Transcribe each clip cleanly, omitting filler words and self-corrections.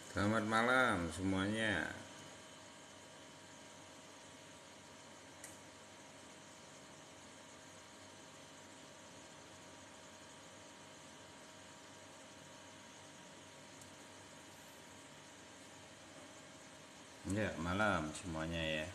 Selamat malam semuanya. Ya, malam semuanya ya.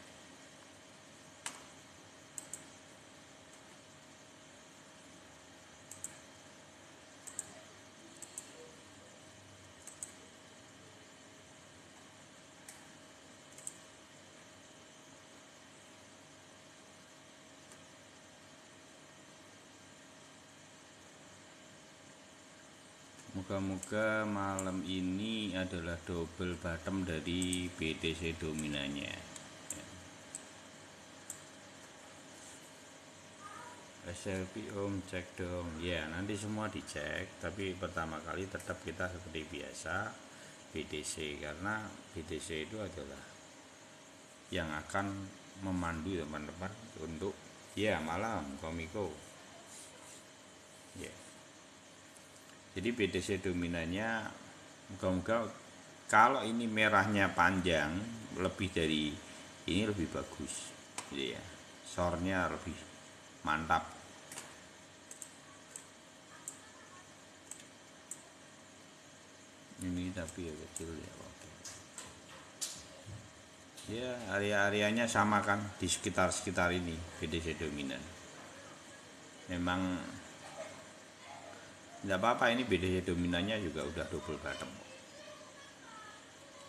Moga-moga malam ini adalah double bottom dari BTC dominannya. SLP om cek dong. Ya, nanti semua dicek, tapi pertama kali tetap kita seperti biasa BTC, karena BTC itu adalah yang akan memandu teman-teman untuk ya malam komiko. Ya. Jadi BTC dominannya moga-moga kalau ini merahnya panjang lebih dari ini lebih bagus gitu ya, sornya lebih mantap. Ini tapi ya kecil ya, oke. Ya, area-areanya sama kan di sekitar ini BTC dominan. Memang tidak apa-apa, ini BTC dominannya juga udah double bottom.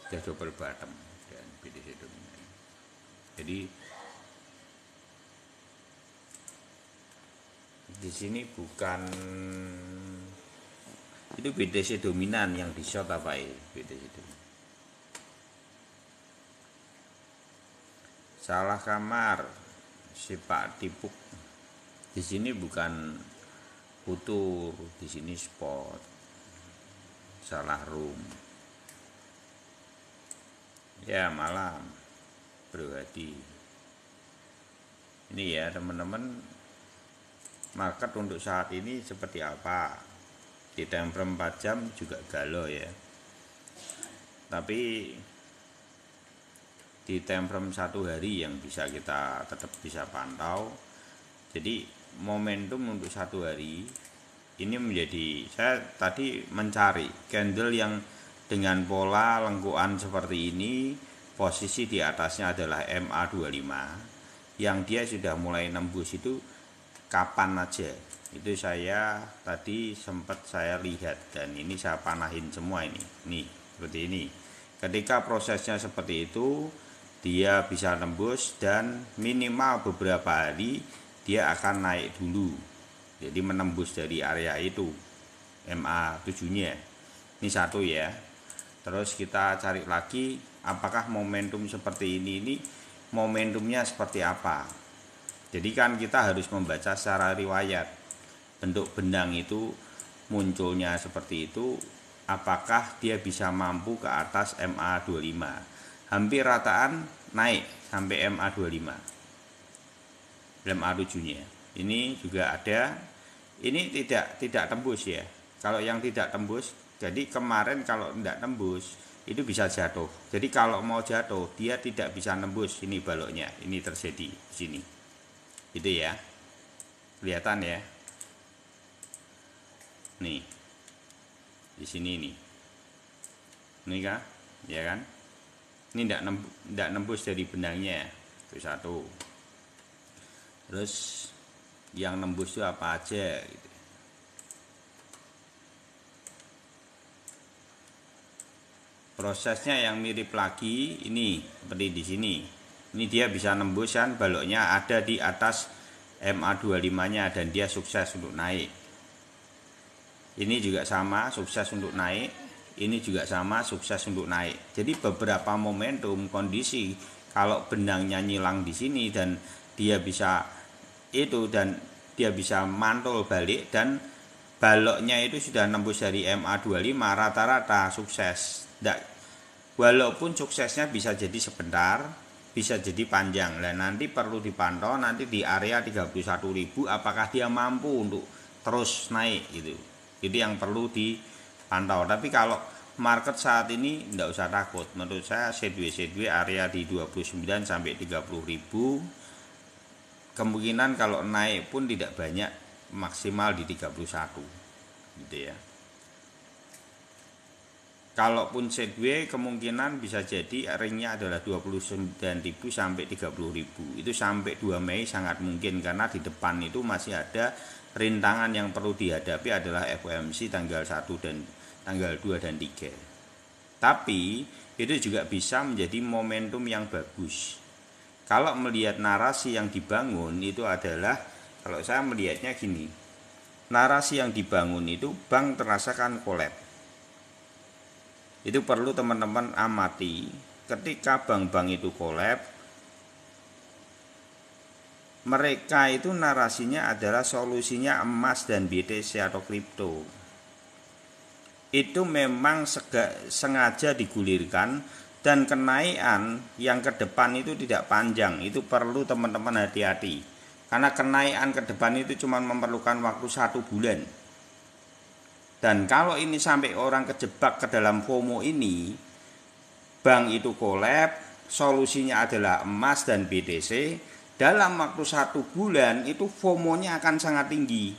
Udah double bottom dan BTC dominan. Jadi di sini bukan itu BTC dominan yang di short apa ya, BTC dominan. Salah kamar si Pak Tipuk. Di sini bukan futur, di sini spot. Salah room. Ya, malam. Bro Hadi. Ini ya teman-teman, market untuk saat ini seperti apa? Di time frame 4 jam juga galau ya. Tapi di time frame 1 hari yang bisa kita tetap bisa pantau. Jadi momentum untuk 1 hari ini menjadi, saya tadi mencari candle yang dengan pola lengkuan seperti ini, posisi di atasnya adalah MA25 yang dia sudah mulai nembus itu kapan aja. Itu saya tadi sempat saya lihat dan ini saya panahin semua ini. Nih, seperti ini. Ketika prosesnya seperti itu, dia bisa nembus dan minimal beberapa hari dia akan naik dulu. Jadi menembus dari area itu MA7 nya. Ini satu ya. Terus kita cari lagi apakah momentum seperti ini momentumnya seperti apa. Jadi kan kita harus membaca secara riwayat. Bentuk benang itu munculnya seperti itu, apakah dia bisa mampu ke atas MA25. Hampir rataan naik sampai MA25, MA7 nya. Ini juga ada, ini tidak tembus ya. Kalau yang tidak tembus, jadi kemarin kalau tidak tembus itu bisa jatuh. Jadi kalau mau jatuh dia tidak bisa nembus, ini baloknya, ini terjadi di sini. Itu ya. Kelihatan ya. Nih. Di sini nih. Ini kan? Ya kan? Ini tidak nembus dari benangnya. Itu satu. Terus yang nembus itu apa aja gitu. Prosesnya yang mirip lagi ini seperti di sini. Ini dia bisa nembus kan, baloknya ada di atas MA25-nya dan dia sukses untuk naik. Ini juga sama, sukses untuk naik. Ini juga sama, sukses untuk naik. Jadi beberapa momentum kondisi kalau benangnya nyilang di sini dan dia bisa itu dan dia bisa mantul balik dan baloknya itu sudah nembus dari MA25, rata-rata sukses. Walaupun suksesnya bisa jadi sebentar, bisa jadi panjang. Dan nanti perlu dipantau nanti di area 31.000 apakah dia mampu untuk terus naik gitu. Jadi yang perlu dipantau. Tapi kalau market saat ini tidak usah takut. Menurut saya sideways area di 29 sampai 30.000. Kemungkinan kalau naik pun tidak banyak, maksimal di 31 gitu ya. Kalaupun sideways kemungkinan bisa jadi ringnya adalah 29.000 sampai 30.000. Itu sampai 2 Mei sangat mungkin, karena di depan itu masih ada rintangan yang perlu dihadapi adalah FOMC tanggal 1 dan tanggal 2 dan 3. Tapi itu juga bisa menjadi momentum yang bagus. Kalau melihat narasi yang dibangun itu adalah, kalau saya melihatnya gini, narasi yang dibangun itu bank terasakan collapse. Itu perlu teman-teman amati. Ketika bank-bank itu collapse, mereka itu narasinya adalah solusinya emas dan BTC atau kripto. Itu memang sengaja digulirkan, dan kenaikan yang ke depan itu tidak panjang. Itu perlu teman-teman hati-hati, karena kenaikan ke depan itu cuma memerlukan waktu 1 bulan. Dan kalau ini sampai orang kejebak ke dalam FOMO ini, bank itu collapse, solusinya adalah emas dan BTC, dalam waktu 1 bulan itu FOMO-nya akan sangat tinggi.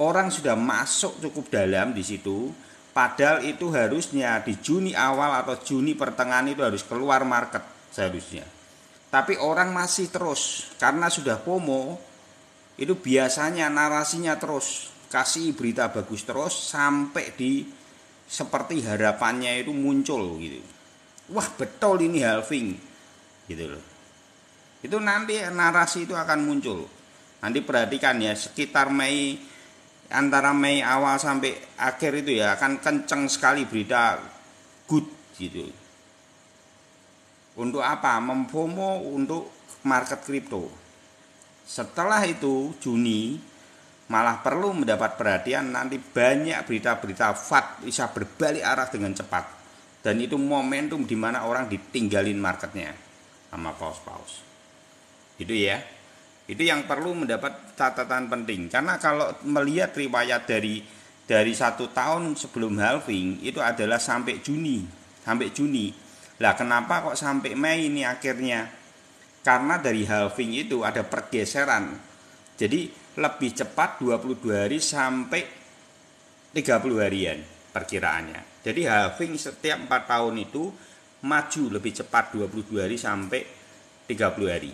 Orang sudah masuk cukup dalam di situ, padahal itu harusnya di Juni awal atau Juni pertengahan itu harus keluar market seharusnya. Tapi orang masih terus, karena sudah FOMO, itu biasanya narasinya terus kasih berita bagus terus sampai di seperti harapannya itu muncul gitu. Wah, betul ini halving gitu loh. Itu nanti narasi itu akan muncul. Nanti perhatikan ya, sekitar Mei, antara Mei awal sampai akhir itu ya akan kenceng sekali berita good gitu. Untuk apa? Memfomo untuk market kripto. Setelah itu Juni malah perlu mendapat perhatian, nanti banyak berita-berita FAD bisa berbalik arah dengan cepat. Dan itu momentum di mana orang ditinggalin marketnya sama paus-paus. Itu ya. Itu yang perlu mendapat catatan penting. Karena kalau melihat riwayat dari 1 tahun sebelum halving itu adalah sampai Juni. Lah kenapa kok sampai Mei ini akhirnya? Karena dari halving itu ada pergeseran. Jadi lebih cepat 22 hari sampai 30 harian perkiraannya. Jadi halving setiap 4 tahun itu maju lebih cepat 22 hari sampai 30 hari.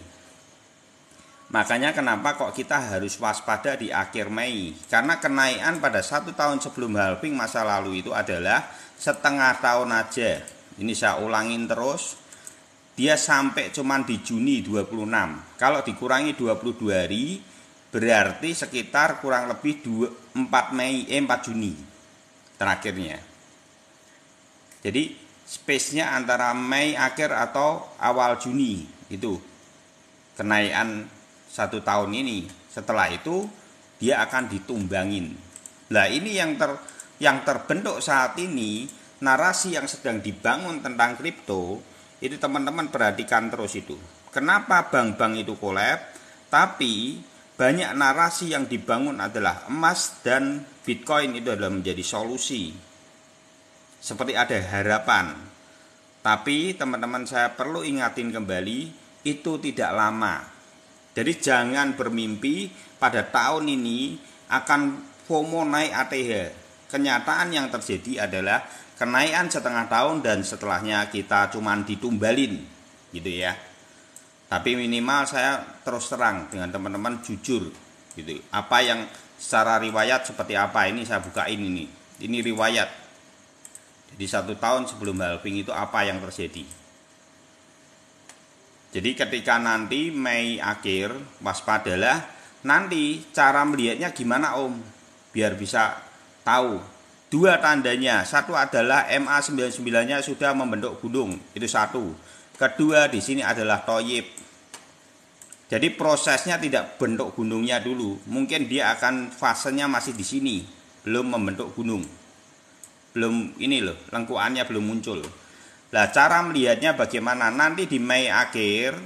Makanya kenapa kok kita harus waspada di akhir Mei? Karena kenaikan pada 1 tahun sebelum halving masa lalu itu adalah setengah tahun aja. Ini saya ulangin terus. Dia sampai cuman di Juni 26. Kalau dikurangi 22 hari berarti sekitar kurang lebih 4 Juni terakhirnya. Jadi space-nya antara Mei akhir atau awal Juni itu kenaikan 1 tahun ini. Setelah itu dia akan ditumbangin. Nah ini yang terbentuk saat ini, narasi yang sedang dibangun tentang kripto itu teman-teman perhatikan terus itu. Kenapa bank-bank itu collapse? Tapi banyak narasi yang dibangun adalah emas dan Bitcoin itu adalah menjadi solusi. Seperti ada harapan. Tapi teman-teman saya perlu ingatin kembali, itu tidak lama. Jadi jangan bermimpi pada tahun ini akan FOMO naik ATH. Kenyataan yang terjadi adalah kenaikan setengah tahun dan setelahnya kita cuman ditumbalin gitu ya. Tapi minimal saya terus terang dengan teman-teman jujur gitu. Apa yang secara riwayat seperti apa ini saya bukain ini. Ini riwayat. Jadi 1 tahun sebelum halving itu apa yang terjadi. Jadi ketika nanti Mei akhir, waspadalah nanti cara melihatnya gimana Om? Biar bisa tahu. 2 tandanya. Satu adalah MA99-nya sudah membentuk gunung. Itu 1. Kedua di sini adalah toyib. Jadi prosesnya tidak bentuk gunungnya dulu. Mungkin dia akan fasenya masih di sini, belum membentuk gunung. Belum ini loh, lengkuannya belum muncul. Nah, cara melihatnya bagaimana? Nanti di Mei akhir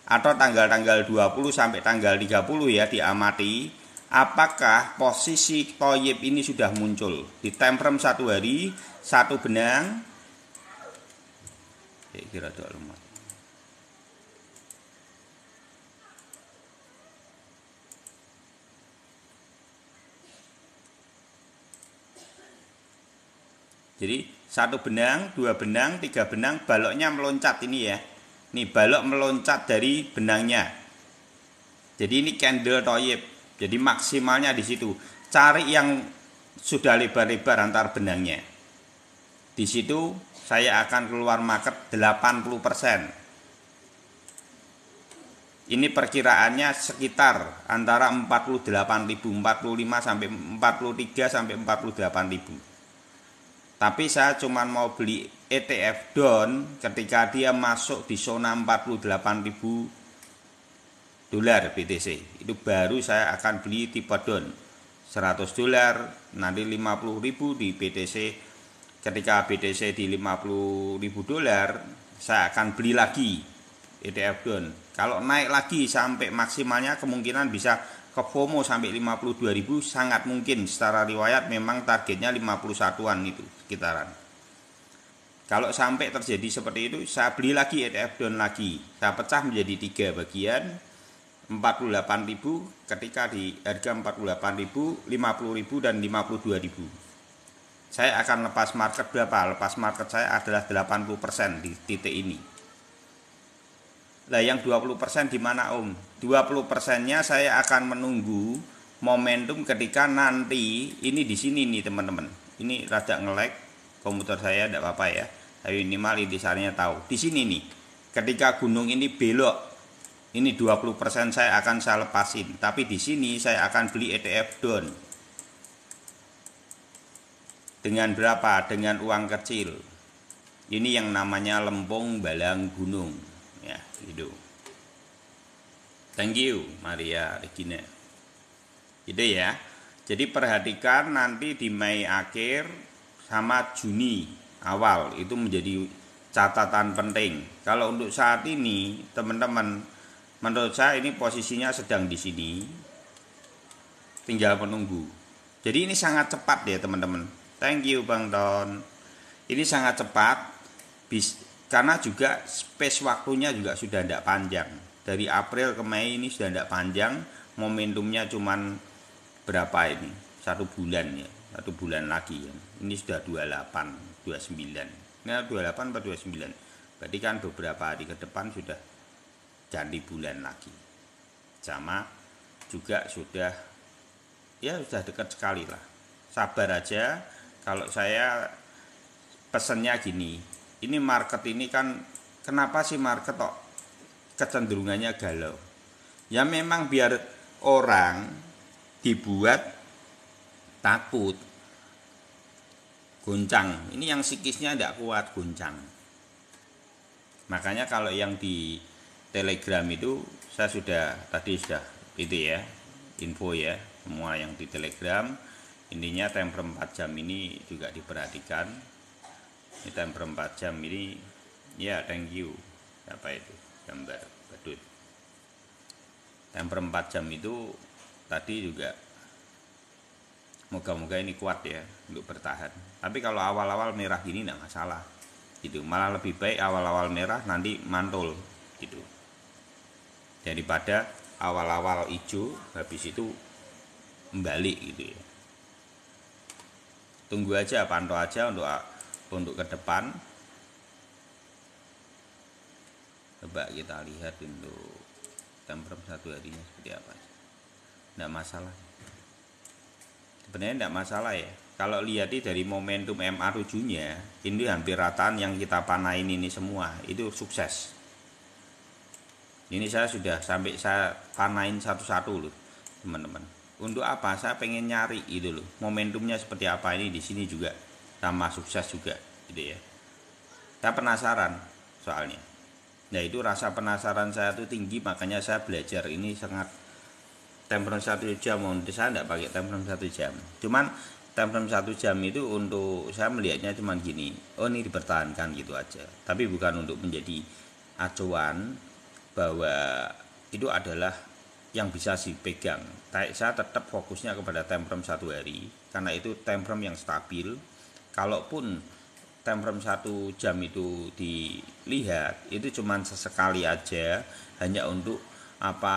atau tanggal-tanggal 20 sampai tanggal 30 ya diamati. apakah posisi toyib ini sudah muncul di time frame 1 hari, 1 benang. Kira doa lemah. Jadi 1 benang, 2 benang, 3 benang, baloknya meloncat ini ya. Ini balok meloncat dari benangnya. Jadi ini candle toyib. Jadi maksimalnya di situ. Cari yang sudah lebar-lebar antar benangnya. Di situ saya akan keluar market 80%. Ini perkiraannya sekitar antara 48.000, 45 sampai 43 sampai 48.000. Tapi saya cuma mau beli ETF down ketika dia masuk di zona 48.000 dolar BTC. Itu baru saya akan beli tipe down 100 dolar, nanti 50.000 di BTC. Ketika BTC di 50.000 dolar, saya akan beli lagi ETF down. Kalau naik lagi sampai maksimalnya kemungkinan bisa ke FOMO sampai 52.000, sangat mungkin. Secara riwayat memang targetnya 51-an itu sekitaran. Kalau sampai terjadi seperti itu, saya beli lagi ETF down lagi. Saya pecah menjadi 3 bagian, 48.000 ketika di harga 48.000, 50.000 dan 52.000. Saya akan lepas market berapa? Lepas market saya adalah 80% di titik ini. Lah yang 20% di mana Om? 20%-nya saya akan menunggu momentum ketika nanti ini di sini nih teman-teman. Ini rada nge-lag komputer saya, tidak apa-apa ya. Tapi minimal intisarinya tahu. Di sini nih, ketika gunung ini belok, ini 20% saya akan saya lepasin. Tapi di sini saya akan beli ETF down. Dengan berapa? Dengan uang kecil. Ini yang namanya lempung balang gunung. Ya, gitu. Thank you Maria Regina. Gitu ya. Jadi perhatikan nanti di Mei akhir sama Juni awal itu menjadi catatan penting. Kalau untuk saat ini teman-teman, menurut saya ini posisinya sedang di sini, tinggal menunggu. Jadi ini sangat cepat ya teman-teman. Thank you Bang Don. Ini sangat cepat, karena juga space waktunya juga sudah tidak panjang. Dari April ke Mei ini sudah tidak panjang, momentumnya cuman berapa ini? 1 bulan ya, 1 bulan lagi ya. Ini sudah 28, 29. Nah 28 atau 29. Berarti kan beberapa hari ke depan sudah ganti bulan lagi. Sama juga sudah dekat sekali lah. Sabar aja. Kalau saya pesennya gini, ini market ini kan kenapa sih market kok kecenderungannya galau? Ya memang biar orang dibuat takut, goncang. Ini yang psikisnya tidak kuat, goncang. Makanya kalau yang di Telegram itu saya tadi sudah itu ya, info ya, semua yang di Telegram. Intinya time frame 4 jam ini juga diperhatikan. Ini time frame 4 jam ini ya, thank you. Apa itu? Gambar badut. Time frame 4 jam itu tadi juga moga-moga ini kuat ya untuk bertahan. Tapi kalau awal-awal merah gini enggak masalah. Gitu. Malah lebih baik awal-awal merah nanti mantul gitu. Daripada awal-awal hijau habis itu membalik gitu ya. Tunggu aja, pantau aja untuk ke depan. Coba kita lihat untuk time frame 1 harinya seperti apa. Tidak masalah. Sebenarnya tidak masalah ya. Kalau lihat dari momentum MA7-nya, ini hampir rataan yang kita panain ini semua, itu sukses. Ini saya sudah sampai saya panain satu-satu loh, teman-teman. Untuk apa? Saya pengen nyari itu loh. Momentumnya seperti apa ini di sini juga sama sukses juga gitu ya. Saya penasaran soalnya. Nah, itu rasa penasaran saya tuh tinggi, makanya saya belajar ini sangat time frame 1 jam. Saya tidak pakai time frame 1 jam. Cuman time frame 1 jam itu untuk saya melihatnya cuman gini. Oh, ini dipertahankan gitu aja. Tapi bukan untuk menjadi acuan bahwa itu adalah yang bisa dipegang. Saya tetap fokusnya kepada time frame 1 hari karena itu time frame yang stabil. Kalaupun time frame 1 jam itu dilihat, itu cuman sesekali aja, hanya untuk apa,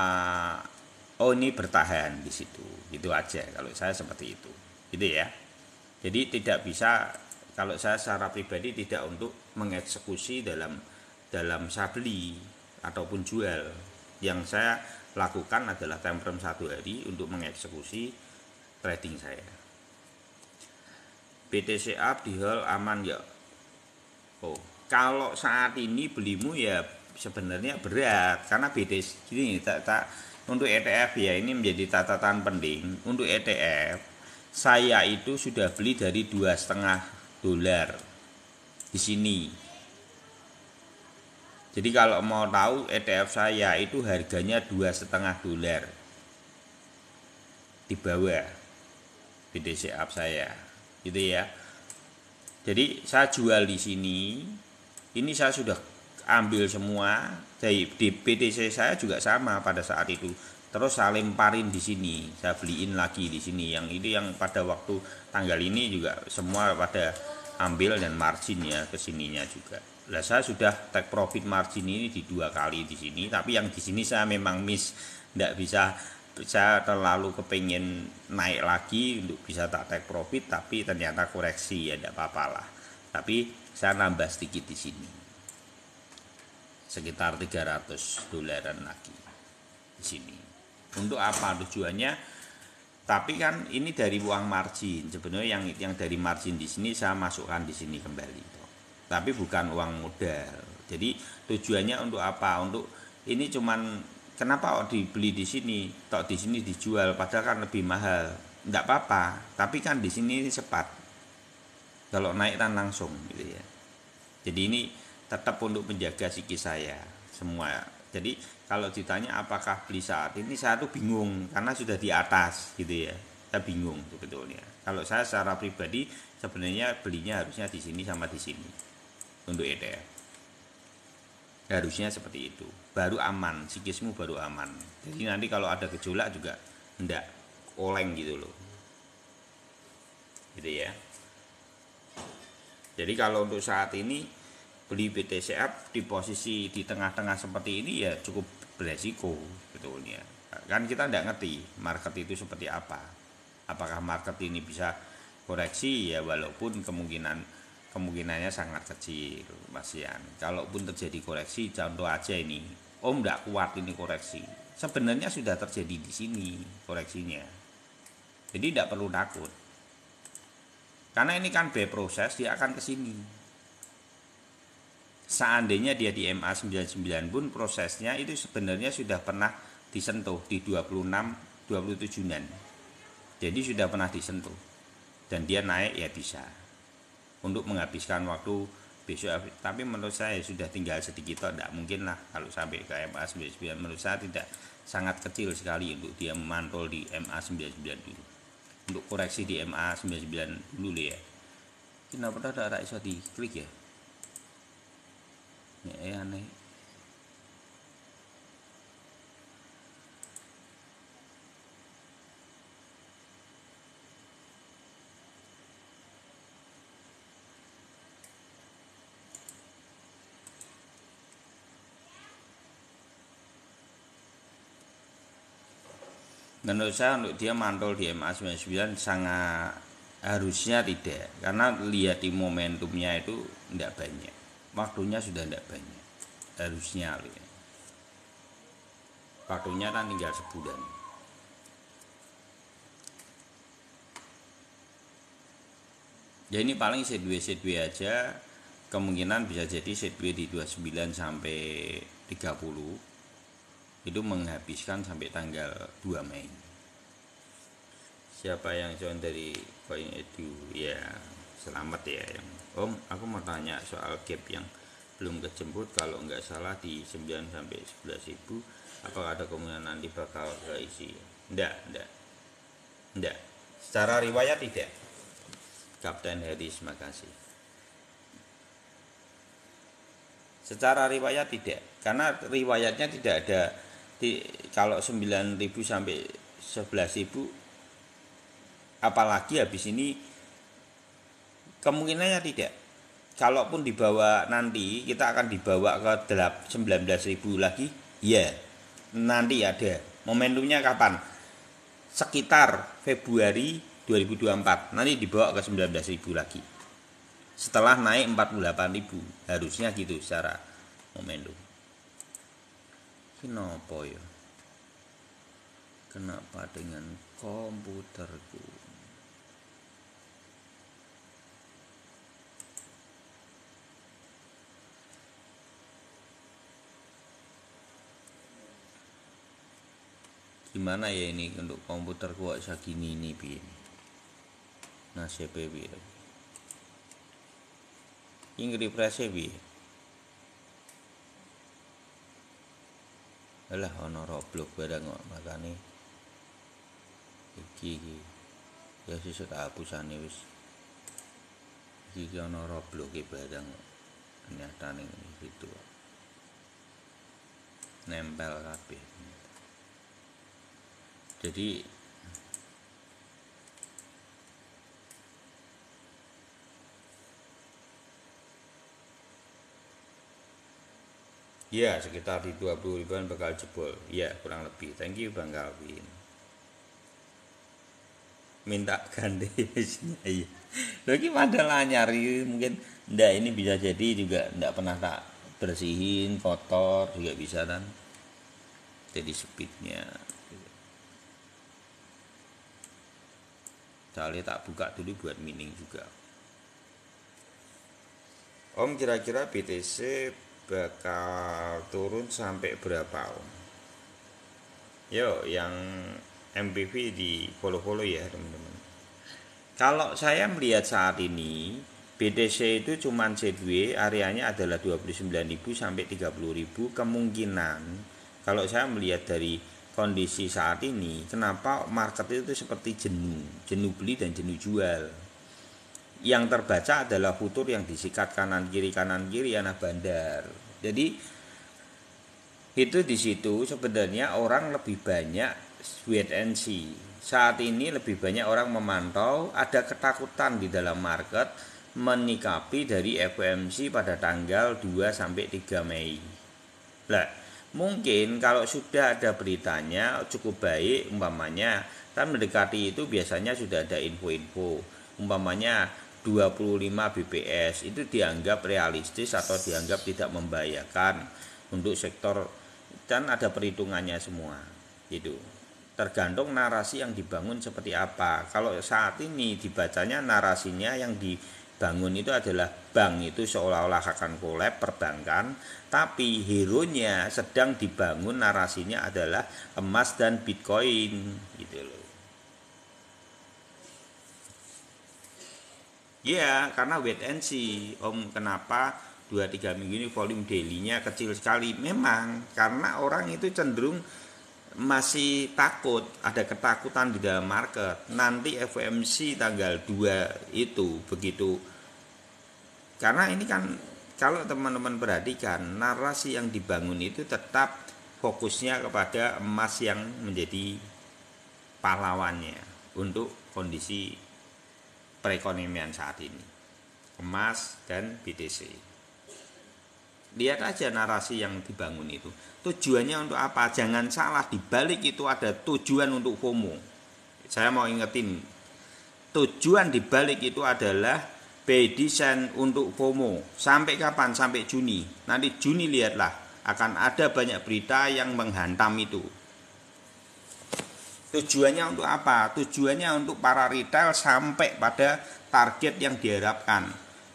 oh ini bertahan di situ, itu aja. Kalau saya seperti itu, gitu ya. Jadi tidak bisa, kalau saya secara pribadi tidak untuk mengeksekusi dalam saya beli ataupun jual. Yang saya lakukan adalah time frame 1 hari untuk mengeksekusi trading saya. BTC up di hold aman ya. Oh, kalau saat ini belimu ya sebenarnya berat karena BTC ini untuk ETF ya, ini menjadi catatan penting. Untuk ETF saya itu sudah beli dari $2,5 di sini. Jadi kalau mau tahu ETF saya itu harganya $2,5 di bawah BTC up saya, gitu ya. Jadi saya jual di sini, ini saya sudah ambil semua dari di BTC saya juga sama pada saat itu. Terus saya lemparin di sini, saya beliin lagi di sini. Yang ini yang pada waktu tanggal ini juga semua pada ambil dan marginnya ke sininya juga. Lah saya sudah take profit margin ini di 2 kali di sini, tapi yang di sini saya memang miss, tidak bisa. Saya terlalu kepengen naik lagi untuk bisa tak take profit, tapi ternyata koreksi ya tidak apa-apa lah. Tapi saya nambah sedikit di sini, sekitar $300 lagi di sini. Untuk apa tujuannya? Tapi kan ini dari uang margin. Sebenarnya yang dari margin di sini saya masukkan di sini kembali. Tapi bukan uang modal. Jadi tujuannya untuk apa? Untuk ini cuman kenapa dibeli di sini, tok di sini dijual padahal kan lebih mahal. Enggak apa-apa, tapi kan di sini cepat. Kalau naik kan langsung gitu ya. Jadi ini tetap untuk menjaga psikis saya semua. Jadi kalau ditanya apakah beli saat ini, saya tuh bingung karena sudah di atas gitu ya. Saya bingung sebetulnya. Kalau saya secara pribadi sebenarnya belinya harusnya di sini sama di sini untuk ETF. Harusnya seperti itu. Baru aman, psikismu baru aman. Jadi nanti kalau ada gejolak juga enggak oleng gitu loh. Gitu ya. Jadi kalau untuk saat ini beli BTC up di posisi di tengah-tengah seperti ini ya cukup beresiko betulnya. Kan kita tidak ngerti market itu seperti apa. Apakah market ini bisa koreksi ya, walaupun kemungkinannya sangat kecil, Mas Yan. Kalaupun terjadi koreksi, contoh aja ini, Om tidak kuat ini koreksi. Sebenarnya sudah terjadi di sini koreksinya. Jadi tidak perlu takut. Karena ini kan proses, dia akan ke sini. Seandainya dia di MA99 pun prosesnya itu sebenarnya sudah pernah disentuh di 27-an. Jadi sudah pernah disentuh. Dan dia naik ya bisa. Untuk menghabiskan waktu besok, tapi menurut saya sudah tinggal sedikit, tidak mungkin lah kalau sampai ke MA99. Menurut saya tidak, sangat kecil sekali untuk dia memantul di MA99 dulu. Untuk koreksi di MA99 dulu ya. Kenapa ada iso diklik ya? Ya aneh. Menurut saya untuk dia mantul di MA99 sangat harusnya tidak, karena lihat di momentumnya itu tidak banyak, waktunya sudah tidak banyak, harusnya waktunya kan tinggal sebulan. Ya ini paling C2 aja, kemungkinan bisa jadi C2 di 29 sampai 30 itu menghabiskan sampai tanggal 2 Mei. Siapa yang join dari Coin Edu ya, selamat ya. Om, aku mau tanya soal gap yang belum kejemput, kalau nggak salah di 9 sampai 11 ribu, apakah ada kemungkinan nanti bakal keisi? Enggak. Secara riwayat tidak. Kapten Harris, makasih. Secara riwayat tidak, karena riwayatnya tidak ada Kalau 9.000 sampai 11.000, apalagi habis ini kemungkinannya tidak. Kalaupun dibawa nanti, kita akan dibawa ke 19.000 lagi. Ya, nanti ada. Momentumnya kapan? Sekitar Februari 2024. Nanti dibawa ke 19.000 lagi. Setelah naik 48.000. Harusnya gitu secara momentum. Kenapa ya? Kenapa dengan komputerku? Gimana ya ini untuk komputerku kok segini ini bi? Nasibnya bi? Ini refresh bi? Alah ono Roblox barang kok makane iki ya sesuk tak hapusane wis. Iki ono Roblox iki barang nyatane gitu. Nempel kabeh. Jadi ya sekitar di 20.000-an bakal jebol. Ya kurang lebih. Thank you Bang Calvin. Minta ganti iya. Lagi padahal nyari mungkin ndak ini bisa jadi juga ndak pernah tak bersihin, kotor juga bisa kan. Jadi speednya. Soalnya tak buka dulu buat mining juga. Om kira-kira BTC bakal turun sampai berapa Om? Yo yang MPV di follow-follow ya teman-teman. Kalau saya melihat saat ini BTC itu cuman sideways, areanya adalah 29.000 sampai 30.000 kemungkinan. Kalau saya melihat dari kondisi saat ini, kenapa market itu seperti jenuh beli dan jenuh jual. Yang terbaca adalah futur yang disikat kanan kiri anak bandar. Jadi itu di situ sebenarnya orang lebih banyak wait and see. Saat ini lebih banyak orang memantau, ada ketakutan di dalam market menyikapi dari FOMC pada tanggal 2 sampai 3 Mei. Lah, mungkin kalau sudah ada beritanya cukup baik, umpamanya kan mendekati itu biasanya sudah ada info-info, umpamanya 25 BPS itu dianggap realistis atau dianggap tidak membahayakan untuk sektor, dan ada perhitungannya semua gitu. Tergantung narasi yang dibangun seperti apa. Kalau saat ini dibacanya narasinya yang dibangun itu adalah bank itu seolah-olah akan kolab perbankan, tapi hero-nya sedang dibangun narasinya adalah emas dan Bitcoin gitu loh. Ya, karena wait and see. Om, kenapa 2-3 minggu ini volume daily-nya kecil sekali? Memang karena orang itu cenderung masih takut, ada ketakutan di dalam market. Nanti FOMC tanggal 2 itu begitu. Karena ini kan kalau teman-teman perhatikan, narasi yang dibangun itu tetap fokusnya kepada emas yang menjadi pahlawannya untuk kondisi perekonomian saat ini. Emas dan BTC. Lihat aja narasi yang dibangun itu. Tujuannya untuk apa? Jangan salah, dibalik itu ada tujuan untuk FOMO. Saya mau ingetin, tujuan dibalik itu adalah by design untuk FOMO. Sampai kapan? Sampai Juni. Nanti Juni lihatlah, akan ada banyak berita yang menghantam itu. Tujuannya untuk apa? Tujuannya untuk para retail sampai pada target yang diharapkan.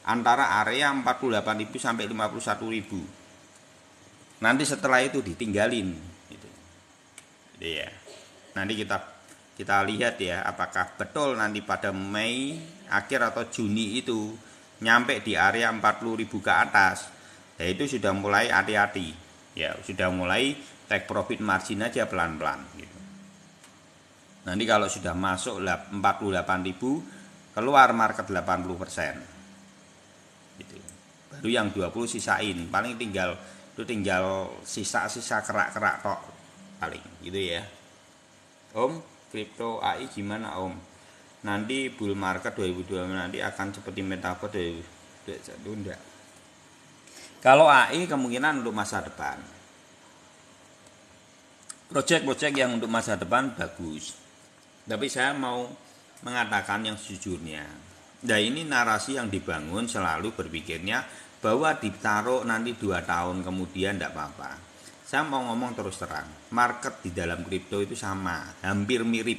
Antara area 48.000 sampai 51.000. Nanti setelah itu ditinggalin gitu. Jadi ya. Nanti kita lihat ya apakah betul nanti pada Mei akhir atau Juni itu nyampe di area 40.000 ke atas. Ya itu sudah mulai hati-hati. Ya, sudah mulai take profit margin aja pelan-pelan gitu. Nanti kalau sudah masuk 48.000 keluar market 80%. Gitu. Baru yang 20 sisain, paling tinggal sisa-sisa kerak-kerak tok paling gitu ya. Om, kripto AI gimana Om? Nanti bull market 2020 nanti akan seperti metaverse 2021 enggak? Kalau AI kemungkinan untuk masa depan. Proyek-proyek yang untuk masa depan bagus. Tapi saya mau mengatakan yang sejujurnya. Nah ini narasi yang dibangun selalu berpikirnya bahwa ditaruh nanti 2 tahun kemudian tidak apa-apa. Saya mau ngomong terus terang, market di dalam kripto itu sama, hampir mirip,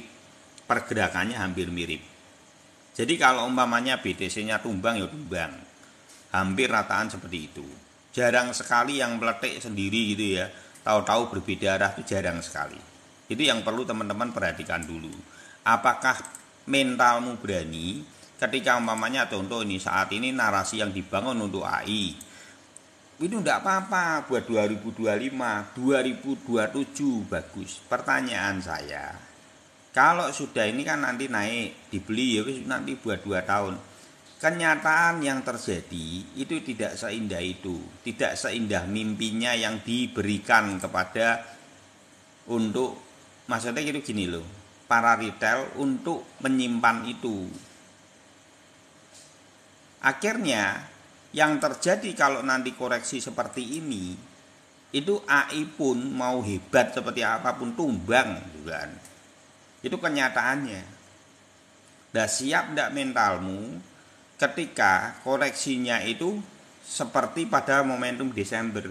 pergerakannya hampir mirip. Jadi kalau umpamanya BTC-nya tumbang ya tumbang, hampir rataan seperti itu. Jarang sekali yang meletik sendiri gitu ya, tahu-tahu berbeda arah itu jarang sekali. Itu yang perlu teman-teman perhatikan dulu. Apakah mentalmu berani ketika umpamanya contoh ini saat ini narasi yang dibangun untuk AI itu enggak apa-apa buat 2025, 2027 bagus. Pertanyaan saya, kalau sudah ini kan nanti naik, dibeli ya nanti buat 2 tahun. Kenyataan yang terjadi itu tidak seindah itu, tidak seindah mimpinya yang diberikan kepada untuk maksudnya gitu gini loh, para retail untuk menyimpan itu. Akhirnya yang terjadi kalau nanti koreksi seperti ini, itu AI pun mau hebat seperti apapun tumbang juga. Itu kenyataannya. Dah siap enggak mentalmu ketika koreksinya itu seperti pada momentum Desember.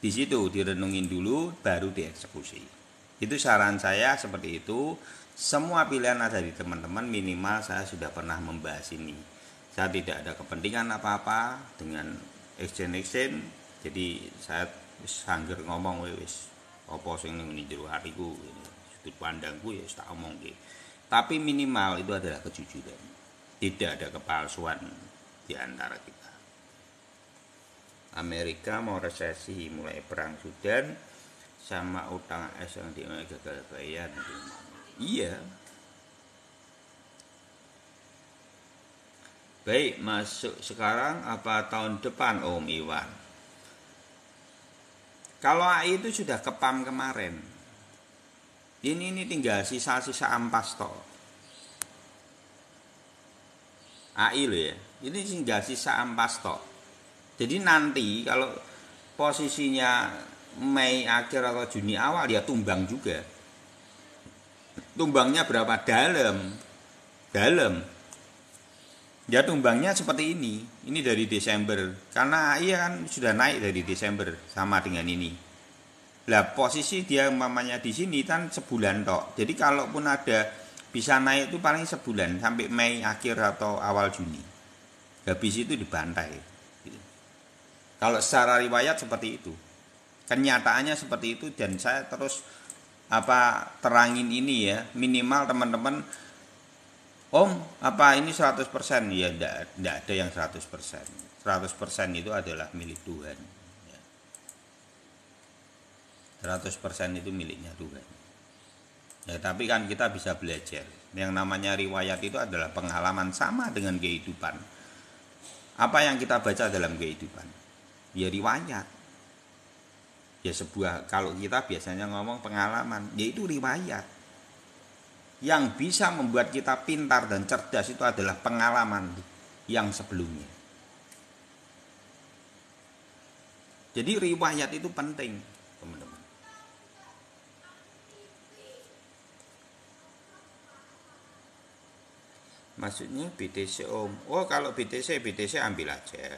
Di situ direnungin dulu baru dieksekusi. Itu saran saya seperti itu. Semua pilihan ada di teman-teman, minimal saya sudah pernah membahas ini. Saya tidak ada kepentingan apa-apa dengan exchange. Jadi saya sangger ngomong wis apa sing ning jero hatiku, sudut pandangku ya tak omongke. Tapi minimal itu adalah kejujuran. Tidak ada kepalsuan di antara kita. Amerika mau resesi, mulai perang Sudan sama utang AS yang gagal bayar. Iya. Baik, masuk sekarang apa tahun depan Om Iwan? Kalau AI itu sudah kepam kemarin. Ini tinggal sisa-sisa ampas toh. AI loh ya. Ini tinggal sisa ampas toh. Jadi nanti kalau posisinya Mei akhir atau Juni awal dia tumbang juga. Tumbangnya berapa? Dalam. Ya tumbangnya seperti ini. Ini dari Desember. Karena AI kan sudah naik dari Desember sama dengan ini. Lah posisi dia mamanya di sini kan sebulan tok. Jadi kalaupun ada bisa naik itu paling sebulan sampai Mei akhir atau awal Juni. Habis itu dibantai. Kalau secara riwayat seperti itu. Kenyataannya seperti itu dan saya terus terangin ini ya, minimal teman-teman Om, apa ini 100%? Ya enggak ada yang 100%. 100% itu adalah milik Tuhan. 100% itu miliknya Tuhan. Ya, tapi kan kita bisa belajar. Yang namanya riwayat itu adalah pengalaman sama dengan kehidupan. Apa yang kita baca dalam kehidupan? Ya riwayat. Ya sebuah, kalau kita biasanya ngomong pengalaman, yaitu riwayat. Yang bisa membuat kita pintar dan cerdas itu adalah pengalaman yang sebelumnya. Jadi riwayat itu penting, teman-teman. Maksudnya BTC Om. Oh kalau BTC ambil aja.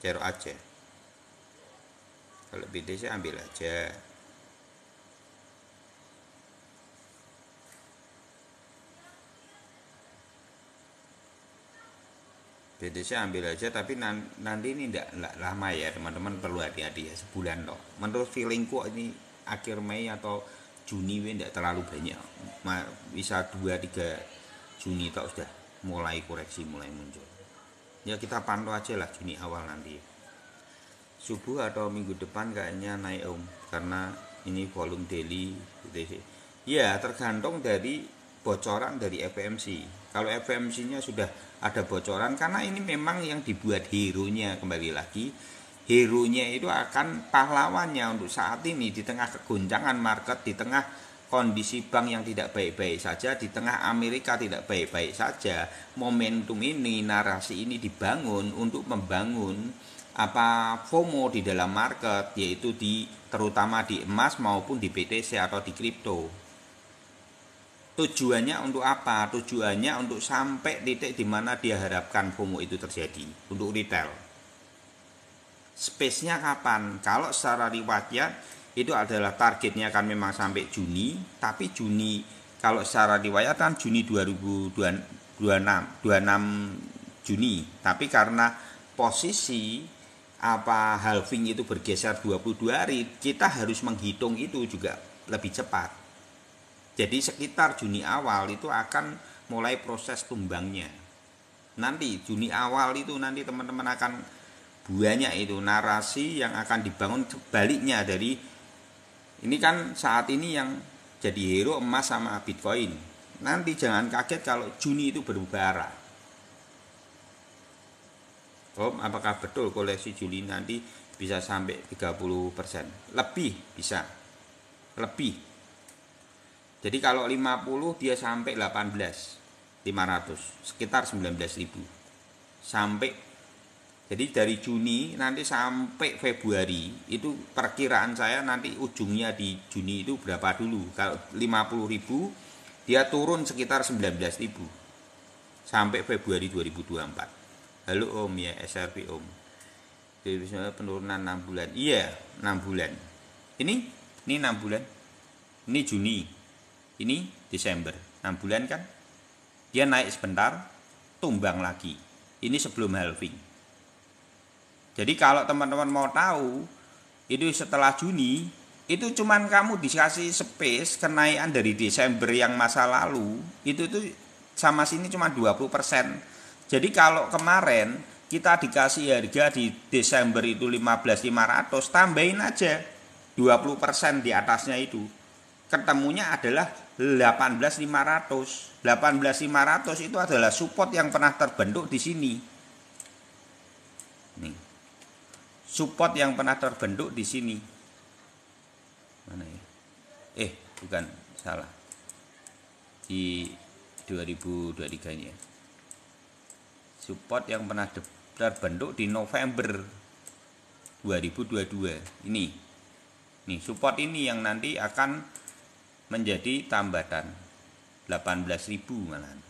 Cerok aja. Kalau BTC ambil aja. BTC ambil aja, tapi nanti ini enggak lama ya teman-teman, perlu hati-hati ya, sebulan loh. Menurut feelingku ini akhir Mei atau Juni enggak terlalu banyak. Bisa 2-3 Juni tak sudah mulai koreksi, mulai muncul. Ya kita pantau aja lah Juni awal nanti. Subuh atau minggu depan kayaknya naik Om, karena ini volume daily BTC. Ya tergantung dari bocoran dari FOMC. Kalau FOMC-nya sudah ada bocoran, karena ini memang yang dibuat hero-nya kembali lagi hero-nya itu akan pahlawannya untuk saat ini di tengah kegoncangan market, di tengah kondisi bank yang tidak baik-baik saja, di tengah Amerika tidak baik-baik saja. Momentum ini, narasi ini dibangun untuk membangun FOMO di dalam market, yaitu terutama di emas maupun di BTC atau di kripto. Tujuannya untuk apa? Tujuannya untuk sampai titik di mana dia harapkan FOMO itu terjadi untuk retail. Space-nya kapan? Kalau secara riwayat itu adalah targetnya kan memang sampai Juni, tapi Juni kalau secara riwayat kan Juni 2026 Juni. Tapi karena posisi halving itu bergeser 22 hari, kita harus menghitung itu juga lebih cepat. Jadi sekitar Juni awal itu akan mulai proses tumbangnya. Nanti Juni awal itu nanti teman-teman akan banyak itu narasi yang akan dibangun sebaliknya dari ini kan saat ini yang jadi hero emas sama Bitcoin. Nanti jangan kaget kalau Juni itu berubah arah. Om, apakah betul koleksi Juli nanti bisa sampai 30%? Lebih bisa. Lebih. Jadi kalau 50 dia sampai 18.500, sekitar 19.000. Sampai jadi dari Juni nanti sampai Februari itu perkiraan saya nanti ujungnya di Juni itu berapa dulu. Kalau 50.000 dia turun sekitar 19.000 sampai Februari 2024. Halo Om ya, SRP Om. Jadi penurunan 6 bulan. Iya, 6 bulan. Ini 6 bulan. Ini Juni. Ini Desember. 6 bulan kan? Dia naik sebentar, tumbang lagi. Ini sebelum halving. Jadi kalau teman-teman mau tahu, itu setelah Juni, itu cuman kamu dikasih space kenaikan dari Desember yang masa lalu, itu sama sini cuma 20%. Jadi kalau kemarin kita dikasih harga di Desember itu 15.500, tambahin aja 20% di atasnya itu. Ketemunya adalah 18.500. 18.500 itu adalah support yang pernah terbentuk di sini. Nih. Support yang pernah terbentuk di sini. Mana ya? Bukan, salah. Di 2023 ini ya. Support yang pernah terbentuk di November 2022. Ini. Nih, support ini yang nanti akan menjadi tambatan 18.000 malahan.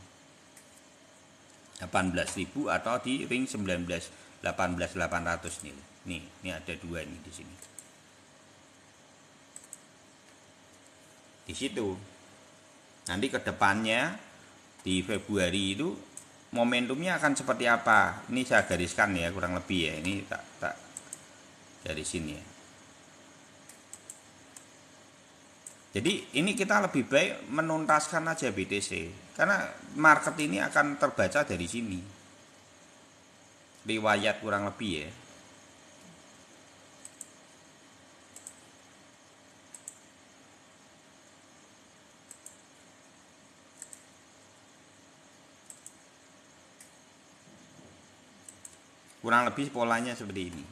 18.000 atau di ring 18.800 nih. Ini ada dua ini di sini. Di situ. Nanti ke depannya di Februari itu momentumnya akan seperti apa? Ini saya gariskan ya kurang lebih ya. Ini tak dari sini ya. Jadi ini kita lebih baik menuntaskan aja BTC karena market ini akan terbaca dari sini. Riwayat kurang lebih ya. Kurang lebih polanya seperti ini.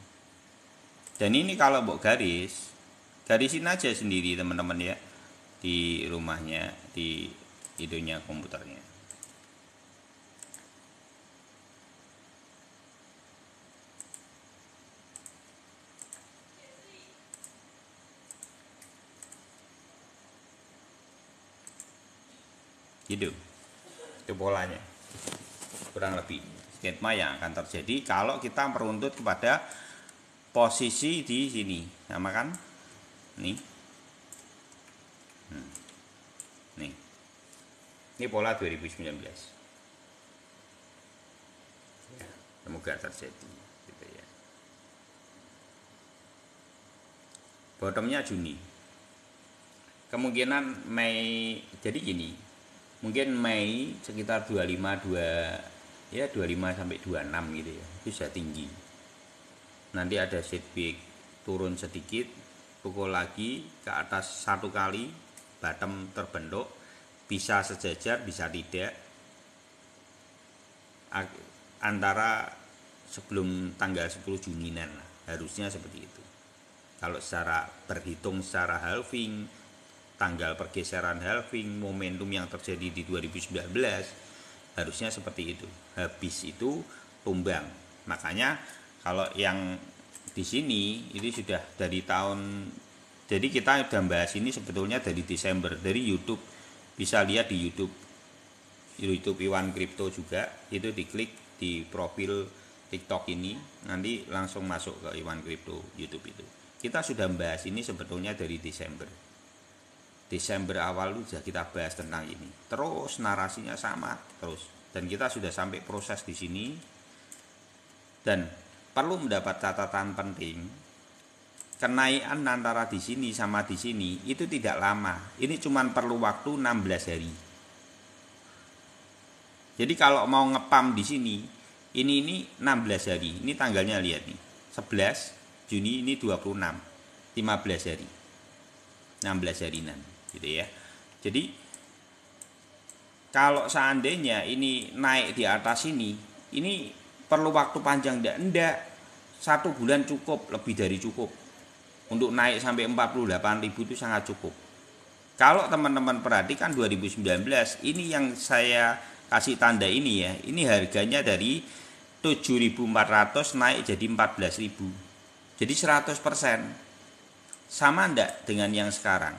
Dan ini kalau mbok garisin aja sendiri teman-teman ya di rumahnya, di itunya komputernya. Gitu. Itu polanya. Kurang lebih skema yang akan terjadi kalau kita meruntut kepada posisi di sini, sama kan? Nih, nih, ini pola 2019. Ya, semoga terjadi, gitu ya. Bottomnya Juni, kemungkinan Mei, jadi gini, mungkin Mei sekitar 25 sampai 26 gitu ya, itu sudah tinggi. Nanti ada setback turun sedikit, pukul lagi ke atas satu kali, bottom terbentuk, bisa sejajar bisa tidak, antara sebelum tanggal 10 Juni lah. Harusnya seperti itu. Kalau secara berhitung secara halving, tanggal pergeseran halving, momentum yang terjadi di 2019, harusnya seperti itu. Habis itu tumbang. Makanya kalau yang di sini itu sudah dari tahun, jadi kita sudah bahas ini sebetulnya dari Desember, dari YouTube. Bisa lihat di YouTube Iwan Crypto juga, itu diklik di profil TikTok ini, nanti langsung masuk ke Iwan Crypto YouTube itu. Kita sudah membahas ini sebetulnya dari Desember awal sudah kita bahas tentang ini. Terus narasinya sama terus, dan kita sudah sampai proses di sini. Dan perlu mendapat catatan penting, kenaikan antara di sini sama di sini itu tidak lama. Ini cuma perlu waktu 16 hari. Jadi kalau mau ngepam di sini, ini 16 hari. Ini tanggalnya lihat nih. 11 Juni ini 26. 15 hari. 16 harian gitu ya. Jadi kalau seandainya ini naik di atas ini perlu waktu panjang enggak. 1 bulan cukup, lebih dari cukup. Untuk naik sampai 48.000 itu sangat cukup. Kalau teman-teman perhatikan 2019, ini yang saya kasih tanda ini ya. Ini harganya dari 7.400 naik jadi 14.000. Jadi 100%. Sama enggak dengan yang sekarang?